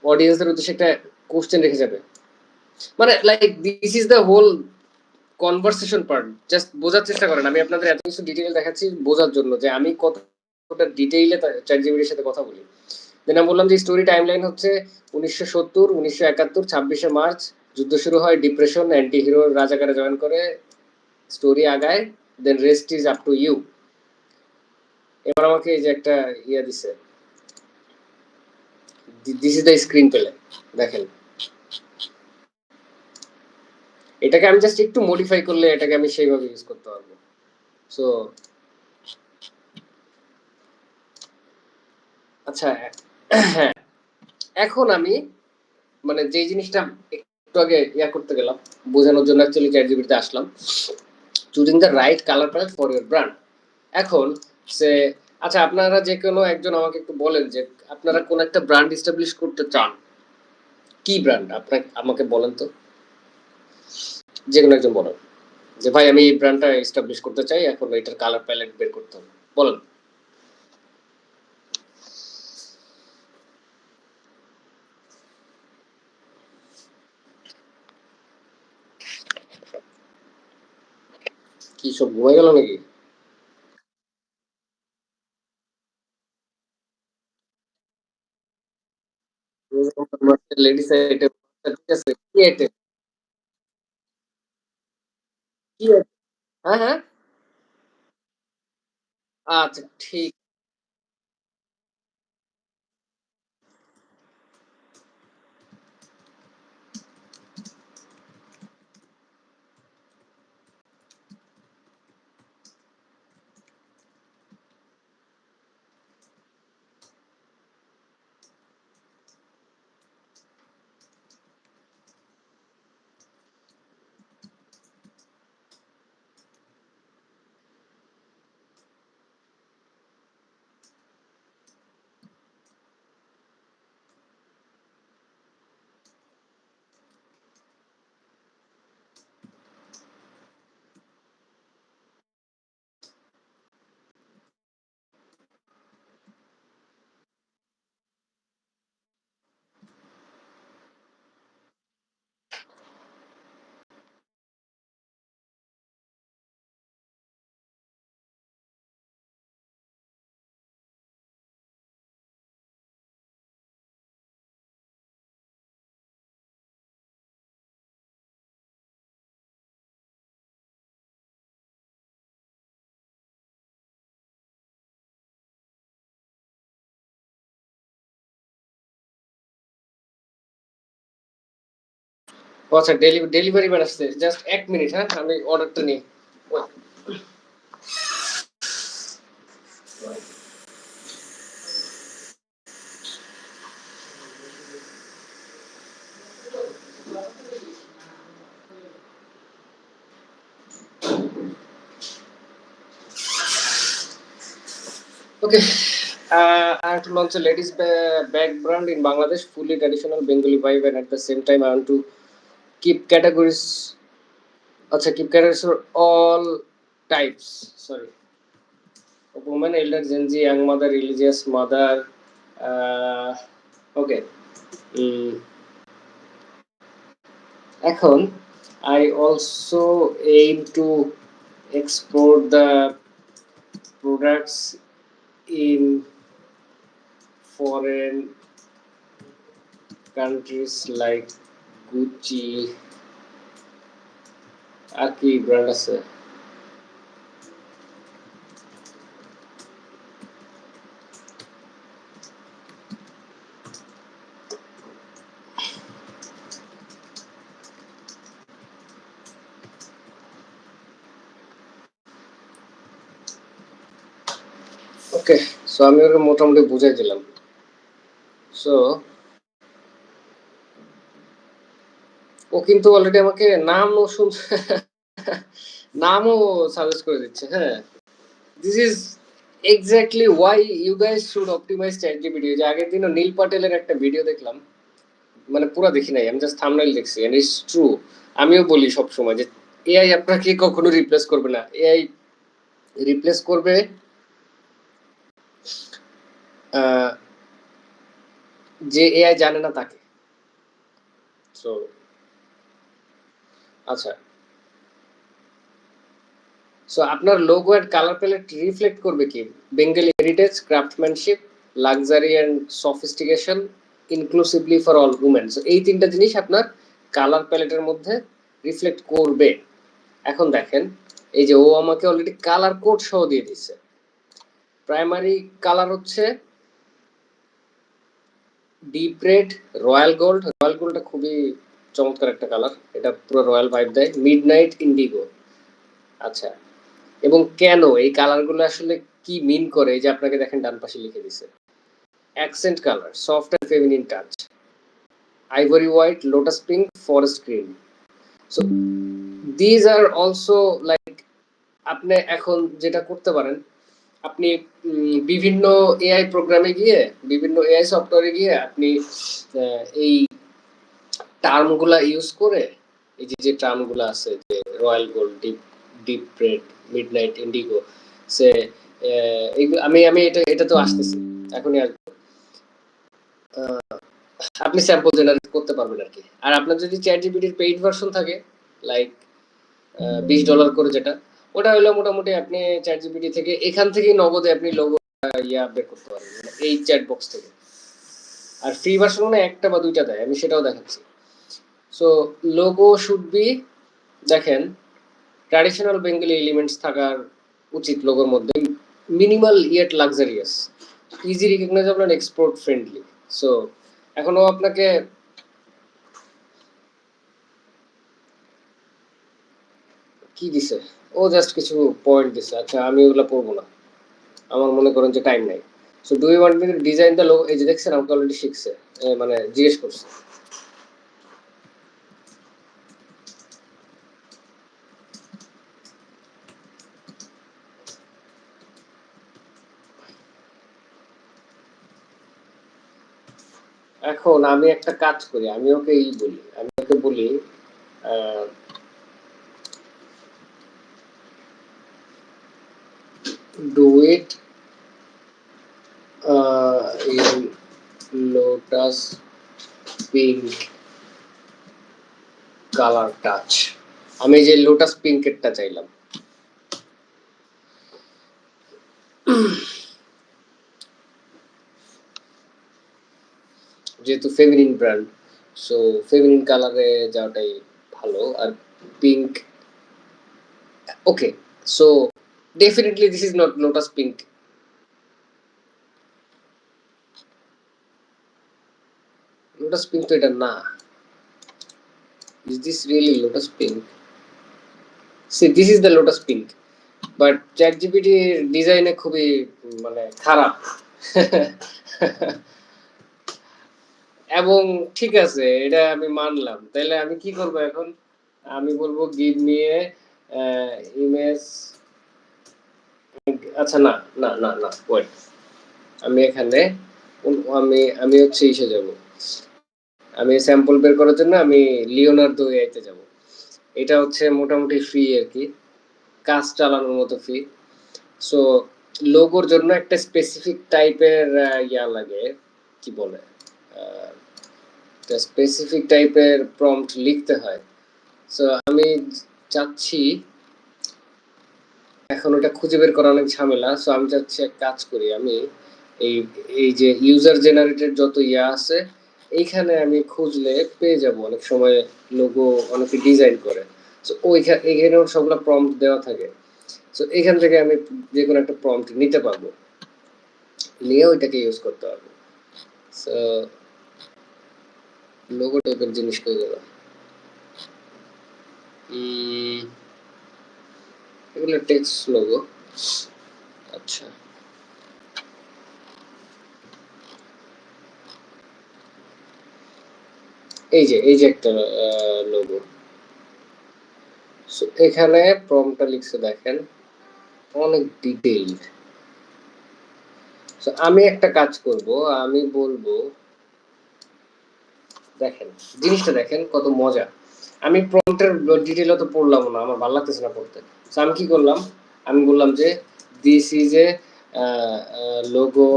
অডিয়েন্সের উদ্দেশ্যে একটা কোশ্চেন রেখে যাবে। মানে like this is the whole conversation part. Just বোঝার চেষ্টা করেন, আমি আপনাদের এত কিছু ডিটেইল দেখাচ্ছি বোঝার জন্য যে আমি কতটা ডিটেইলে চ্যাট জিপিটির সাথে কথা বলি। দেন আমি বললাম যে স্টোরি টাইমলাইন হচ্ছে 1970, 1971, 26শে মার্চ, যুদ্ধ শুরু হয়, ডিপ্রেশন, অ্যান্টি হিরো রাজাকারে জয়েন করে, স্টোরি আগায়, then rest is up to you. এবার আমাকে এই যে একটা ইয়া দিছে, this is the screenplay, দেখেন। এটাকে আমি জাস্ট একটু মডিফাই করলে এটাকে আমি সেইভাবে ইউজ করতে পারবো। সো আচ্ছা, হ্যাঁ, এখন আমি মানে যে জিনিসটা একটু আগে ইয়া করতে গেলাম, বোঝানোর জন্য অ্যাকচুয়ালি চ্যাট জিপিটিতে আসলাম, choosing the right colour palette for your brand. এখন সে, আচ্ছা আপনারা যে কোনো একজন আমাকে একটু বলেন যে আপনারা কোন একটা ব্র্যান্ড এস্টাবলিশ করতে চান, কি ব্র্যান্ড আপনাকে আমাকে বলেন তো, যে কোনো একজন বলেন যে ভাই আমি এই ব্র্যান্ডটা এস্টাবলিশ করতে চাই, এখন এটার কালার প্যালেট বের করতে হবে, বলেন। কি সব ঘুমাই গেল নাকি? লেডিস আইটেম, ঠিক আছে, কি আইটেম, কি item? হ্যাঁ হ্যাঁ, আচ্ছা ঠিক। আচ্ছা ডেলিভারি ম্যান আসছে, জাস্ট 1 মিনিট, হ্যাঁ আমি অর্ডারটা নিই। Okay, I have to launch a ladies bag brand in Bangladesh, fully traditional Bengali vibe, and at the same time, I want to keep categories. Keep categories for all types. Sorry, woman, elder, Gen Z, young mother, religious mother. Uh, okay. Mm, এখন I also aim to export the products in foreign countries like Gucci, আর কি brand আছে? ওকে, so আমি ওকে মোটামুটি বুঝাই দিলাম। So ও কিন্তু already আমাকে নামও নামও সাজেস্ট করে দিচ্ছে। হ্যাঁ, this is exactly why you guys should optimise ChatGPT. যে আগের দিনও নীল পাটেলের একটা ভিডিও দেখলাম, মানে পুরো দেখি নাই, আমি জাস্ট থাম্বনেইল দেখছি, এন্ড ইটস ট্রু। আমিও বলি সব সময় যে এআই আপনাকে কখনো রিপ্লেস করবে না। এআই রিপ্লেস করবে যে এআই জানে না তাকে। সো আচ্ছা, সো আপনার logo and colour palette reflect করবে কি? Bengali heritage, craftsmanship, luxury and sophistication, inclusively for all women. So এই তিনটা জিনিস আপনার কালার প্যালেটের মধ্যে রিফ্লেক্ট করবে। এখন দেখেন, এই যে ও আমাকে অলরেডি কালার কোড সহ দিয়ে দিচ্ছে। প্রাইমারি কালার হচ্ছে deep red, royal gold. Royal গোল্ডটা খুবই চমৎকার একটা কালার, এটা পুরো রয়্যাল ভাইব দেয়। Midnight indigo. আচ্ছা, এবং কেন এই কালারগুলো আসলে কি মিন করে, এই যে আপনাকে দেখেন ডান পাশে লিখে দিছে। Accent colour, soft and feminine touch, ivory white, lotus pink, forest green. So these are also like, আপনি এখন যেটা করতে পারেন, আপনি বিভিন্ন এআই প্রোগ্রামে গিয়ে, বিভিন্ন এআই সফটওয়্যারে গিয়ে আপনি এই টার্মগুলা ইউজ করে, এই যে যে টার্মগুলো আছে, যে royal gold, deep deep red, midnight indigo, সে এইগুলো আমি আমি এটা এটা তো আসতেছি এখনই আসবো। আপনি স্যাম্পল জেনারেট করতে পারবেন আর কি। আর আপনার যদি চ্যাট জিপিটির পেইড ভার্সন থাকে, লাইক $20 করে, যেটা ওটা হলো মোটামুটি আপনি চ্যাট জিপিটি থেকে এখান থেকেই নগদে আপনি লোগো ইয়া বের করতে পারবেন, মানে এই চ্যাট বক্স থেকে। আর ফ্রি ভার্সন মানে একটা বা দুইটা দেয়, আমি সেটাও দেখাচ্ছি। সো লোগো শুড বি, দেখেন, ট্র্যাডিশনাল বেঙ্গলি এলিমেন্টস থাকার উচিত লোগোর মধ্যে, minimal yet luxurious, easy recognisable and export friendly. So এখনো আপনাকে কি দিছে, ও জাস্ট কিছু পয়েন্ট দিছে। আচ্ছা, আমি ওগুলো পড়বো না, আমার মনে করেন যে টাইম নাই। So do you want me to design the logo? এই যে দেখছেন, আমাকে অলরেডি শিখছে, মানে জিজ্ঞেস করছে। এখন আমি একটা কাজ করি, আমি ওকে এই বলি, আমি ওকে বলি do it in lotus pink colour touch. আমি যে লোটাস পিঙ্কেরটা চাইলাম। যেহেতু ফেমিনিন ব্র্যান্ড, সো ফেমিনিন কালারে যাওয়াটাই ভালো। আর pink, okay, so definitely this is not lotus pink. Lotus pink তো এটা না, Is this really Lotus Pink? See, this is the Lotus Pink. But ChatGPT ডিজাইনে খুবই মানে খারাপ। এবং ঠিক আছে, এটা আমি মানলাম। তাহলে আমি কি করব এখন? আমি বলবো give me a image। আচ্ছা না, না, না, না, ওয়েট। আমি এখানে আমি হচ্ছে ইসে যাব। আমি স্যাম্পল বের করার জন্য আমি লিওনার্দো এআইতে যাব। এটা হচ্ছে মোটামুটি ফ্রি আরকি। কাজ চালানোর মতো ফ্রি। সো লোগোর জন্য একটা স্পেসিফিক টাইপের ইয়া লাগে, কি বলে? একটা স্পেসিফিক টাইপের প্রম্পট লিখতে হয়। সো আমি চাচ্ছি, এখন ওটা খুঁজে বের করা অনেক ঝামেলা। সো আমি চাচ্ছি এক কাজ করি, আমি এই এই যে ইউজার জেনারেটেড যত ইয়া আছে, এইখানে আমি খুঁজলে পেয়ে যাব। অনেক সময় লোগো অনেকে ডিজাইন করে। সো এইখানেও সবগুলো প্রম্পট দেওয়া থাকে। সো এখান থেকে আমি যে কোনো একটা প্রম্পট নিতে পারবো, নিয়ে ওইটাকে ইউজ করতে পারবো। সো লোগো টাইপের জিনিস কই গেল? এগুলো টেক্সট লোগো। আচ্ছা, এই যে একটা লোগো। সো এখানে প্রম্পটটা লিখছে দেখেন, অনেক ডিটেইলড। সো আমি একটা কাজ করব, আমি বলবো দেখেন, জিনিসটা দেখেন কত মজা। আমি প্রম্পটের ডিটেইল তো পড়লাম না, আমার ভালো লাগতেছে না পড়তে। সো আমি কি করলাম, আমি বললাম যে this is a logo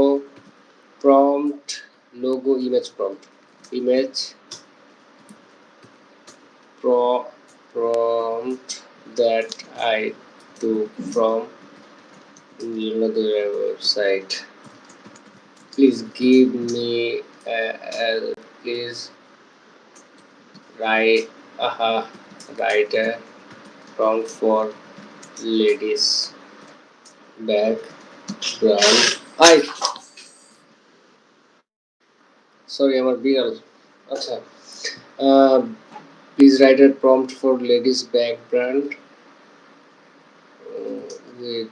prompt, logo image prompt, image prompt that I took from another website. Please give me please write write a prompt for ladies background. I sorry, আমার বিড়াল। আচ্ছা, please write a prompt for ladies background with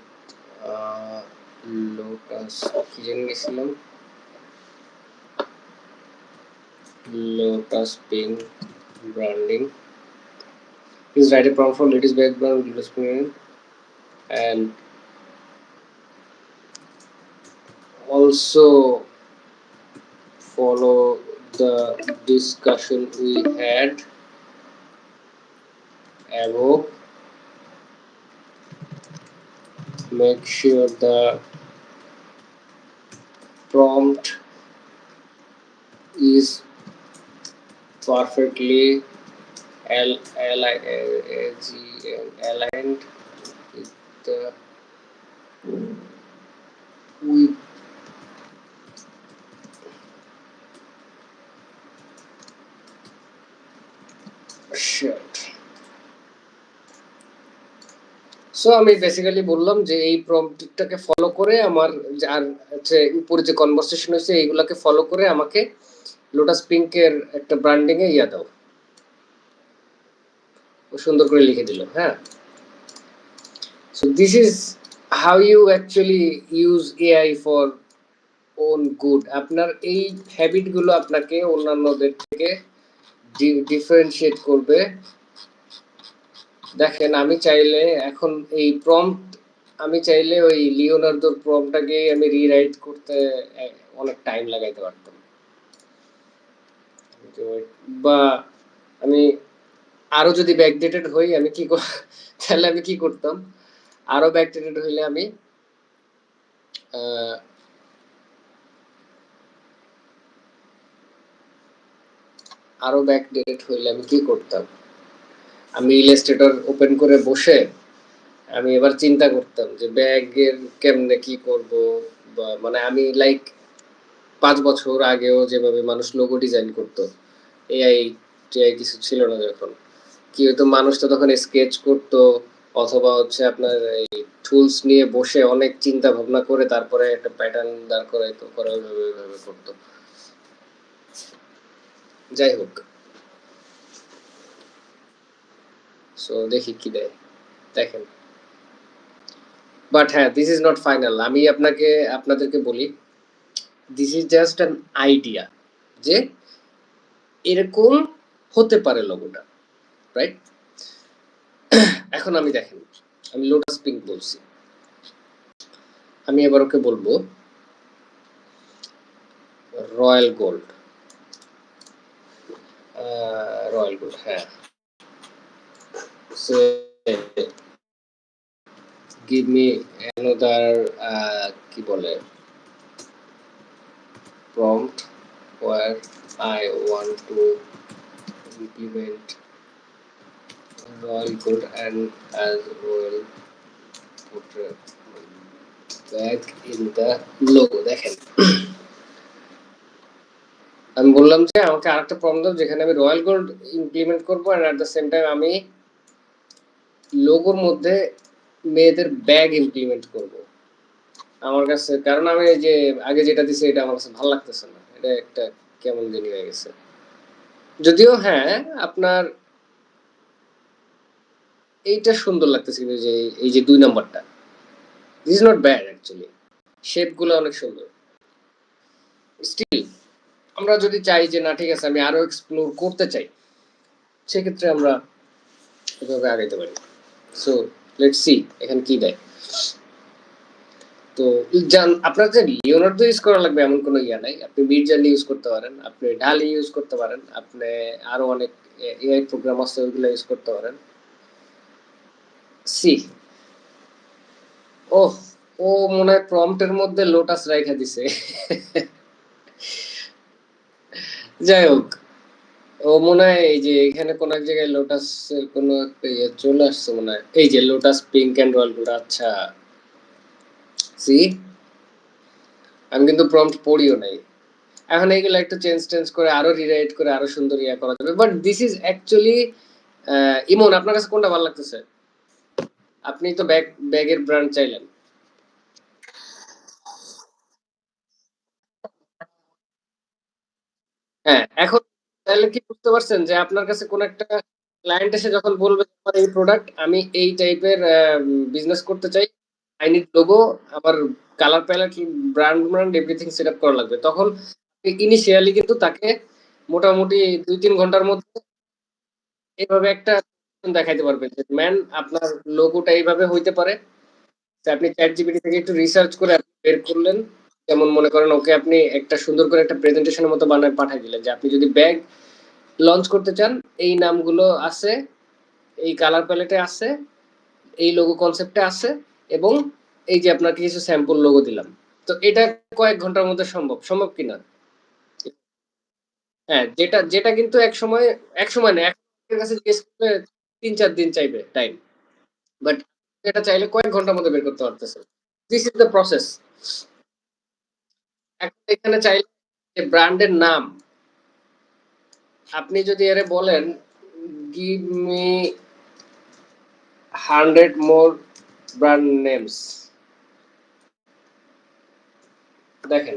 lotus কি জানি গেছিলাম, lotus pink branding. Please write a prompt for ladies background with lotus pink and also follow the discussion we had above. Make sure the prompt is perfectly aligned with the with shit. So আমি basically বললাম যে এই প্রম্পটটাকে follow করে আমার আর হচ্ছে উপরে যে conversation হয়েছে এইগুলাকে ফলো করে আমাকে লোটাস পিঙ্কের একটা ব্র্যান্ডিং এ ইয়া দাও। ও সুন্দর করে লিখে দিল। হ্যাঁ, so this is how you actually use AI for own good. আপনার এই হ্যাবিটগুলো আপনাকে অন্যান্যদের থেকে ডিফারেন্সিয়েট করবে। দেখেন, আমি চাইলে এখন এই প্রম্পট, আমি চাইলে ওই লিওনার্দোর প্রম্পটটাকে আমি রিরাইট করতে অনেক টাইম লাগাইতে পারতাম, বা আমি আরো যদি ব্যাকডেটেড হই আমি কি তাহলে আমি কি করতাম, আরো ব্যাকডেটেড হইলে আমি আরো ব্যাকডেটেড হইলে আমি কি করতাম, আমি ইলাস্ট্রেটর ওপেন করে বসে আমি এবার চিন্তা করতাম যে ব্যাগের কেমনে কি করব। বা মানে আমি লাইক 5 বছর আগেও যেভাবে মানুষ লোগো ডিজাইন করতো, এআই টিআই কিছু ছিল না যখন, কি হতো, মানুষ তো তখন স্কেচ করতো অথবা হচ্ছে আপনার এই টুলস নিয়ে বসে অনেক চিন্তা ভাবনা করে তারপরে একটা প্যাটার্ন দাঁড় করাইতো, করে ওইভাবে করতো। যাই হোক, সো দেখি কি দেয়, দেখেন। বাট হ্যাঁ, দিস ইজ নট ফাইনাল। আমি আপনাদেরকে বলি, this is just an idea যে এরকম হতে পারে লোগোটা, রাইট? এখন আমি দেখেন, আমি লোটাস পিঙ্ক বলছি, আমি এবার ওকে বলবো রয়্যাল গোল্ড। রয়্যাল গোল্ড, হ্যাঁ। গিভ মি অ্যানাদার কি বলে prompt where I want to implement royal gold and as well put back in the logo। দেখেন, আমি বললাম যে আমাকে আরেকটা প্রম্পট দাও যেখানে আমি রয়্যাল গোল্ড ইমপ্লিমেন্ট করবো আর অ্যাট দ্য সেম টাইম আমি লোগোর মধ্যে মেয়েদের ব্যাগ ইমপ্লিমেন্ট করব। আমার কাছে, কারণ আমি যে আগে যেটা দিছি এটা আমার কাছে ভালো লাগতেছে না, এটা একটা কেমন জানি হয়ে গেছে। যদিও হ্যাঁ, আপনার এইটা সুন্দর লাগতেছে, যে এই যে 2 নাম্বারটা, this is not bad actually, শেপগুলো অনেক সুন্দর। স্টিল আমরা যদি চাই যে না ঠিক আছে আমি আরো এক্সপ্লোর করতে চাই, সেক্ষেত্রে আমরা এভাবে আগাইতে পারি। সো লেটস সি এখানে কি দেয়। তো আপনার যে লিওনার্দো ইউজ করা লাগবে এমন কোনো ইয়া নাই, আপনি মিডজার্নি ইউজ করতে পারেন, আপনি ডালি ইউজ করতে পারেন, আপনি আরো অনেক এআই প্রোগ্রাম আছে ওইগুলো ইউজ করতে পারেন। সি ও ও মনে হয় প্রম্পটের মধ্যে লোটাস রাইখা দিছে। যাই হোক, ও মনে হয় এই যে এখানে কোন এক জায়গায় লোটাসের কোন একটা ইয়ে চলে আসছে মনে হয়, এই যে lotus pink and royal gold. আচ্ছা, সি আমি কিন্তু প্রম্পট পড়িও নাই। এখন এইগুলো একটু চেঞ্জ করে আরো রিরাইট করে আরো সুন্দর ইয়া করা যাবে, বাট দিস ইজ অ্যাকচুয়ালি ইমন, আপনার কাছে কোনটা ভালো লাগতেছে? আপনি তো ব্যাগের ব্র্যান্ড চাইলেন। হ্যাঁ, এখন তাহলে কি বুঝতে পারছেন যে আপনার কাছে কোন একটা ক্লায়েন্ট এসে যখন বলবে আমার এই প্রোডাক্ট আমি এই টাইপের বিজনেস করতে চাই, আই নিড লোগো, আমার colour palette, brand everything set up করা লাগবে, তখন ইনিশিয়ালি কিন্তু তাকে মোটামুটি 2-3 ঘন্টার মধ্যে এইভাবে একটা দেখাইতে পারবেন যে ম্যান আপনার লোগোটা এইভাবে হইতে পারে। তো আপনি চ্যাট জিপিটি থেকে একটু রিসার্চ করে আপনি বের করলেন, যেমন মনে করেন ওকে আপনি একটা সুন্দর করে একটা প্রেজেন্টেশনের মতো বানায় পাঠিয়ে দিলেন যে আপনি যদি ব্যাগ লঞ্চ করতে চান, এই নামগুলো আছে, এই কালার প্যালেটে আছে, এই লোগো কনসেপ্টে আছে, এবং এই যে আপনাকে কিছু স্যাম্পল লোগো দিলাম। তো এটা কয়েক ঘন্টার মধ্যে সম্ভব কিনা? হ্যাঁ, যেটা যেটা কিন্তু এক সময় না, এক কাছে জিজ্ঞেস করলে 3-4 দিন চাইবে টাইম, বাট এটা চাইলে কয়েক ঘন্টার মধ্যে বের করতে পারতেছে। This is the process. এখন এখানে চাইলে যে ব্র্যান্ডের নাম, আপনি যদি এরে বলেন give me 100 more brand names, দেখেন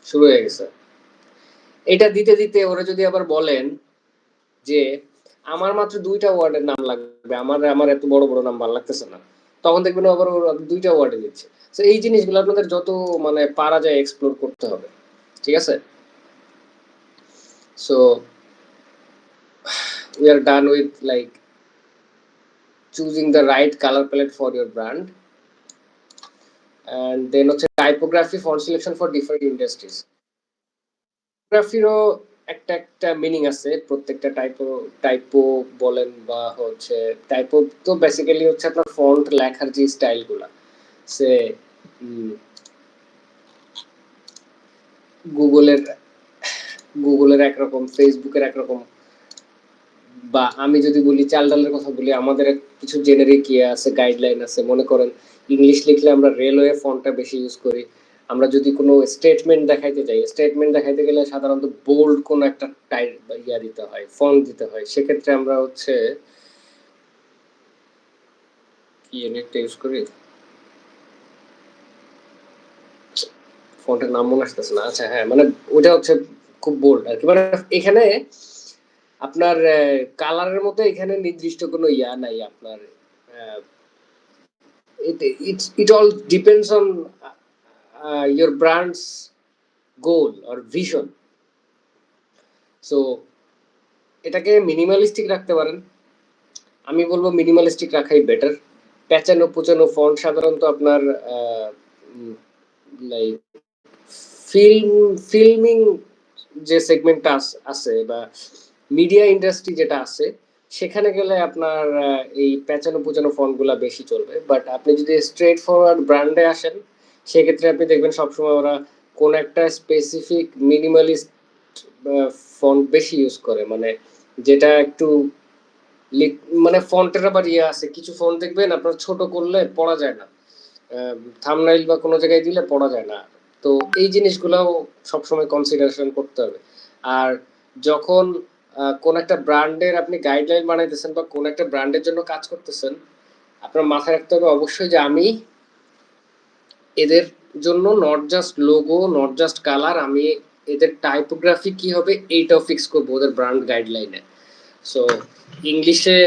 শুরু হয়ে গেছে। এটা দিতে দিতে ওরা যদি আবার বলেন যে আমার মাত্র 2টা ওয়ার্ডের নাম লাগবে, আমার আমার এত বড় বড় নাম ভালো লাগতেছে না, তখন দেখবেন আবার ওরা 2টা ওয়ার্ডে দিচ্ছে। তো এই জিনিসগুলো আপনাদের যত মানে পারা যায় এক্সপ্লোর করতে হবে, ঠিক আছে? So we are done with like choosing the right color palette for your brand, and then হচ্ছে typography font selection for different industries. টাইপোগ্রাফিরও একটা একটা মিনিং আছে, প্রত্যেকটা টাইপো বলেন বা হচ্ছে টাইপো, তো বেসিক্যালি হচ্ছে আপনার ফন্ট লেখার যে স্টাইলগুলা, সে গুগলের গুগলের একরকম, ফেসবুকের একরকম, বা আমি যদি বলি চাল ডালের কথা বলি, আমাদের কিছু জেনারিক ইয়ে আছে, গাইডলাইন আছে। মনে করেন ইংলিশ লিখলে আমরা রেলওয়ে ফন্টটা বেশি ইউজ করি, আমরা যদি কোনো স্টেটমেন্ট দেখাইতে যাই, স্টেটমেন্ট দেখাইতে গেলে সাধারণত বোল্ড কোনো একটা টাইপ বা ইয়া দিতে হয়, ফন্ট দিতে হয়, সেক্ষেত্রে আমরা হচ্ছে কি একটা ইউজ করি, ফন্টের নাম মনে আসতেছে না। আচ্ছা হ্যাঁ, মানে ওইটা হচ্ছে খুব বোল্ড আর কি, মানে এখানে আপনার কালারের মতো এখানে নির্দিষ্ট কোনো ইয়া নাই আপনার it all depends on your brand's goal or vision. So এটাকে মিনিমালিস্টিক রাখতে পারেন, আমি বলবো মিনিমালিস্টিক রাখাই বেটার। প্যাচানো পুচানো ফন্ট সাধারণত আপনার লাইক ফিল্মিং যে সেগমেন্টটা আছে বা মিডিয়া ইন্ডাস্ট্রি যেটা আছে সেখানে গেলে আপনার এই প্যাচানো পুচানো ফন্টগুলো বেশি চলবে। বাট আপনি যদি স্ট্রেট ফরওয়ার্ড ব্র্যান্ডে আসেন সেক্ষেত্রে আপনি দেখবেন সবসময় ওরা কোন একটা স্পেসিফিক মিনিমালিস্ট ফন্ট বেশি ইউজ করে, মানে যেটা একটু মানে ফন্টের আবার ইয়ে আছে, কিছু ফন্ট দেখবেন আপনার ছোট করলে পড়া যায় না, থাম্বনেইল বা কোনো জায়গায় দিলে পড়া যায় না। তো এই জিনিসগুলোও সবসময় কনসিডারেশন করতে হবে। আর যখন কোন একটা ব্র্যান্ডের আপনি গাইডলাইন বানাইতেছেন বা কোন একটা ব্র্যান্ডের জন্য কাজ করতেছেন, আপনার মাথায় রাখতে হবে অবশ্যই যে আমি এদের জন্য not just logo, not just colour, আমি এদের টাইপোগ্রাফি কি হবে এইটাও ফিক্স করবো ওদের ব্র্যান্ড গাইডলাইনে। সো ইংলিশে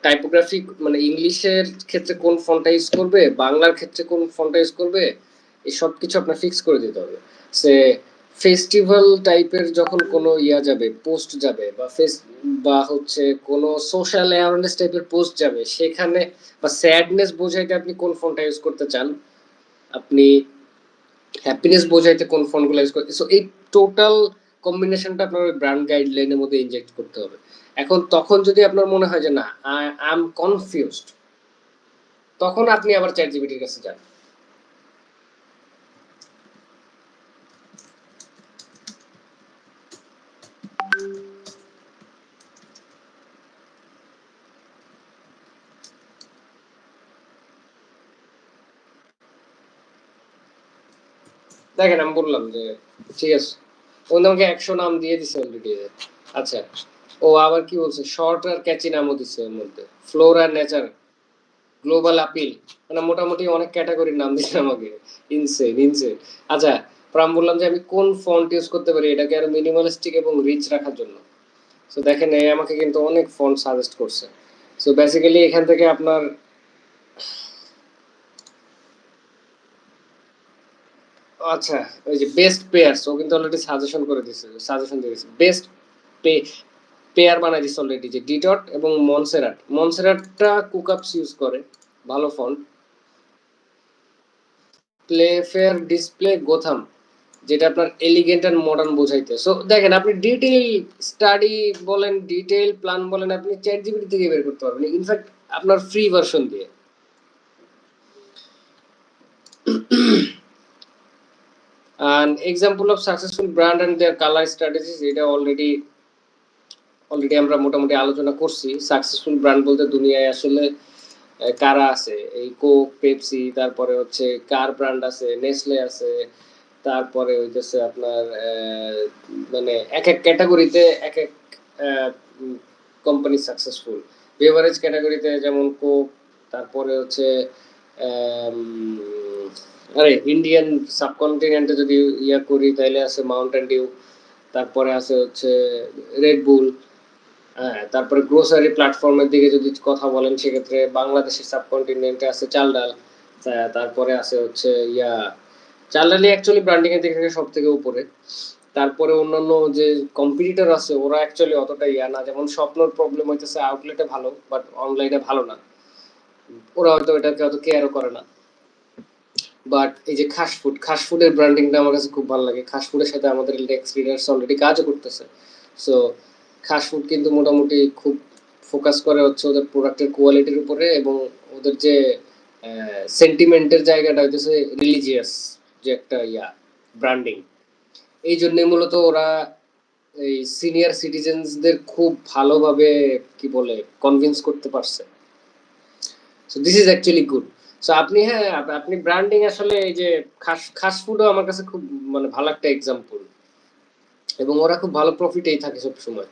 টাইপোগ্রাফি মানে ইংলিশের ক্ষেত্রে কোন ফন্টটা ইউজ করবে, বাংলার ক্ষেত্রে কোন ফন্টটা ইউজ করবে, এই সব কিছু আপনার ফিক্স করে দিতে হবে। সে ফেস্টিভ্যাল টাইপের যখন কোনো ইয়া যাবে, পোস্ট যাবে বা হচ্ছে কোনো সোশ্যাল অ্যাওয়ারনেস টাইপের পোস্ট যাবে, সেখানে বা স্যাডনেস বোঝাইতে আপনি কোন ফন্টটা ইউজ করতে চান, আপনি হ্যাপিনেস বোঝাইতে কোন ফন্টগুলো ইউজ করতে, সো এই টোটাল কম্বিনেশনটা আপনার ওই ব্র্যান্ড গাইডলাইনের মধ্যে ইনজেক্ট করতে হবে। এখন তখন যদি আপনার মনে হয় যে না আই এম কনফিউজড, তখন আপনি আবার চ্যাট জিপিটির কাছে যান। দেখেন আমি বললাম যে ঠিক আছে, ও আমাকে 100 নাম দিয়ে দিছে অলরেডি। আচ্ছা, ও আবার কি বলছে, শর্ট আর ক্যাচি নামও দিছে এর মধ্যে, ফ্লোর আর নেচার, গ্লোবাল আপিল, মানে মোটামুটি অনেক ক্যাটাগরির নাম দিচ্ছে আমাকে। Insane insane. আচ্ছা, পর আমি বললাম যে আমি কোন ফন্ট ইউজ করতে পারি এটাকে আরো মিনিমালিস্টিক এবং রিচ রাখার জন্য। সো দেখেন এই আমাকে কিন্তু অনেক ফন্ট সাজেস্ট করছে। সো বেসিক্যালি এখান থেকে আপনার আচ্ছা, ওই যে বেস্ট পেয়ারস ও কিন্তু অলরেডি সাজেশন করে দিছে, সাজেশন দিয়ে দিছে বেস্ট পে পেয়ার বানাই দিছে অলরেডি, যে ডিটট এবং মনসেরাটটা কুকআপস ইউজ করে, ভালো ফন্ট। প্লেফেয়ার ডিসপ্লে গোথাম, যেটা আপনার এলিগেন্ট এন্ড মডার্ন বোঝাইতে। সো দেখেন আপনি ডিটেইল স্টাডি বলেন, ডিটেইল প্ল্যান বলেন, আপনি চ্যাট জিপিটি থেকে বের করতে পারবেন, ইনফ্যাক্ট আপনার ফ্রি ভার্সন দিয়ে। an example of successful brand and their color strategies, এটা অলরেডি আমরা মোটামুটি আলোচনা করছি। সাকসেসফুল ব্র্যান্ড বলতে দুনিয়ায় আসলে কারা আছে, এই কোক, পেপসি, তারপরে হচ্ছে কার ব্র্যান্ড আছে, নেসলে আছে, তারপরে হইতেছে আপনার মানে এক এক ক্যাটাগরিতে এক এক কোম্পানি সাকসেসফুল। বেভারেজ ক্যাটাগরিতে যেমন কোক, তারপরে হচ্ছে আরে ইন্ডিয়ান সাবকন্টিনেন্টে যদি ইয়া করি তাহলে আছে মাউন্টেন ডিউ, তারপরে আছে হচ্ছে রেড বুল। হ্যাঁ, তারপরে গ্রোসারি প্ল্যাটফর্মের দিকে যদি কথা বলেন সেক্ষেত্রে বাংলাদেশের সাবকন্টিনেন্টে আছে চাল ডাল, তারপরে আছে হচ্ছে ইয়া চাল ডালই অ্যাকচুয়ালি ব্র্যান্ডিং এর দিক থেকে সব থেকে উপরে। তারপরে অন্যান্য যে কম্পিটিটর আছে ওরা অ্যাকচুয়ালি অতটা ইয়া না, যেমন স্বপ্নর প্রবলেম হইতেছে আউটলেটে ভালো বাট অনলাইনে ভালো না, ওরা হয়তো এটাকে অত কেয়ারও করে না। বাট এই যে খাস ফুডের ব্র্যান্ডিংটা আমার কাছে খুব ভালো লাগে। খাস ফুডের সাথে আমাদের লেক্স রিডার্স অলরেডি কাজও করতেছে। সো খাস ফুড কিন্তু মোটামুটি খুব ফোকাস করে হচ্ছে ওদের প্রোডাক্টের কোয়ালিটির উপরে, এবং ওদের যে সেন্টিমেন্টের জায়গাটা হইতেছে রিলিজিয়াস যে একটা ব্র্যান্ডিং। এই জন্যই মূলত ওরা এই সিনিয়র সিটিজেন্সদের খুব ভালোভাবে কি বলে কনভিন্স করতে পারছে। So this is actually good. So আপনি হ্যাঁ আপনি ব্র্যান্ডিং আসলে এই যে খাস ফুডও আমার কাছে খুব মানে ভালো একটা এক্সাম্পল, এবং ওরা খুব ভালো প্রফিটেই থাকে সব সময়।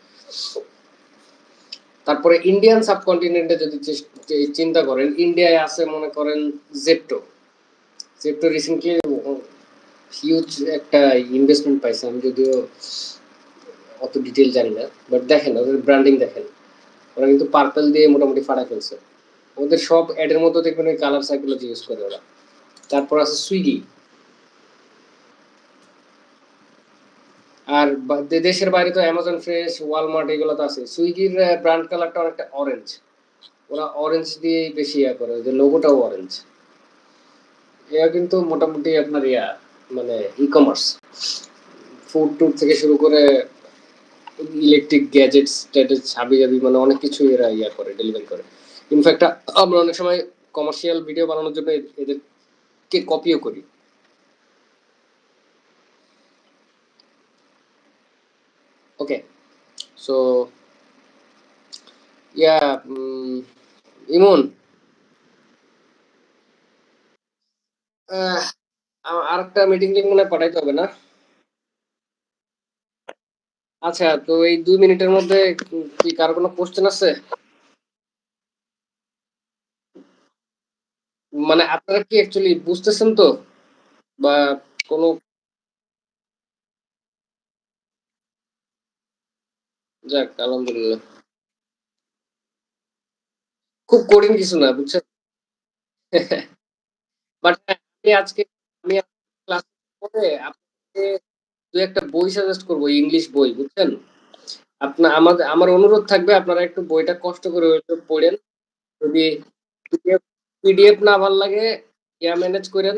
তারপরে ইন্ডিয়ান সাবকন্টিনেন্টে যদি চিন্তা করেন, ইন্ডিয়ায় আছে মনে করেন জেপ্টো রিসেন্টলি হিউজ একটা ইনভেস্টমেন্ট পাইছে, আমি যদিও অত ডিটেল জানি না, বাট দেখেন ওদের ব্র্যান্ডিং দেখেন, ওরা কিন্তু পার্পল দিয়ে মোটামুটি ফাড়া ফেলছে। ওদের সব অ্যাডের মতো দেখবেন ওই কালার সাইকোলজি ইউজ করে ওরা। তারপর আছে সুইগি। আর দেশের বাইরে তো অ্যামাজন ফ্রেশ, ওয়ালমার্ট এগুলো তো আছে। সুইগির ব্র্যান্ড কালারটা অনেকটা অরেঞ্জ, ওরা অরেঞ্জ দিয়ে বেশি ইয়া করে, যে লোগোটাও অরেঞ্জ। এরা কিন্তু মোটামুটি আপনার মানে ই কমার্স, ফুড টুড থেকে শুরু করে ইলেকট্রিক গ্যাজেটস ট্যাজেটস হাবি জাবি মানে অনেক কিছু এরা করে, ডেলিভারি করে। ইনফ্যাক্ট আমরা অনেক সময় কমার্শিয়াল ভিডিও বানানোর জন্য এদেরকে কপিও করি। ওকে, সো ইয়া ইমন, আর একটা মিটিং লিঙ্ক মনে হয় পাঠাইতে হবে না? আচ্ছা, তো এই 2 মিনিটের মধ্যে কি কারো কোনো কোশ্চেন আছে? মানে আপনারা কি অ্যাকচুয়ালি বুঝতেছেন তো, বা কোনো? যাক, আলহামদুলিল্লাহ। খুব কঠিন কিছু না, বুঝছেন। বাট আমি আজকে আমি ক্লাস করে আপনাকে দু একটা বই সাজেস্ট করবো, ইংলিশ বই, বুঝছেন। আমার অনুরোধ থাকবে, আপনারা একটু বইটা কষ্ট করে হলেও পড়েন। যদি পিডিএফ না ভাল লাগে, ম্যানেজ করেন।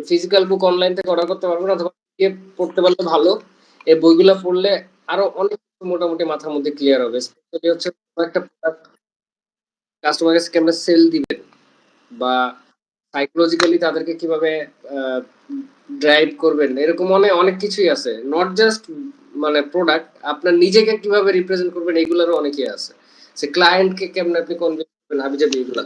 ফিজিক্যাল বুক অনলাইন থেকে অর্ডার করতে পারবেন, অথবা পিডিএফ পড়তে পারলে ভালো। এই বইগুলো পড়লে আরো অনেক কিছু মোটামুটি মাথার মধ্যে ক্লিয়ার হবে। স্পেশালি হচ্ছে কোনো একটা প্রোডাক্ট কাস্টমার কাছে কেমনে সেল দিবেন, বা সাইকোলজিক্যালি তাদেরকে কিভাবে ড্রাইভ করবেন, এরকম অনেক অনেক কিছুই আছে। নট জাস্ট মানে প্রোডাক্ট, আপনার নিজেকে কিভাবে রিপ্রেজেন্ট করবেন এগুলোরও অনেকই আছে। সে ক্লায়েন্টকে কেমনে আপনি কনভিন্স করবেন, হাবিজাবি এগুলা।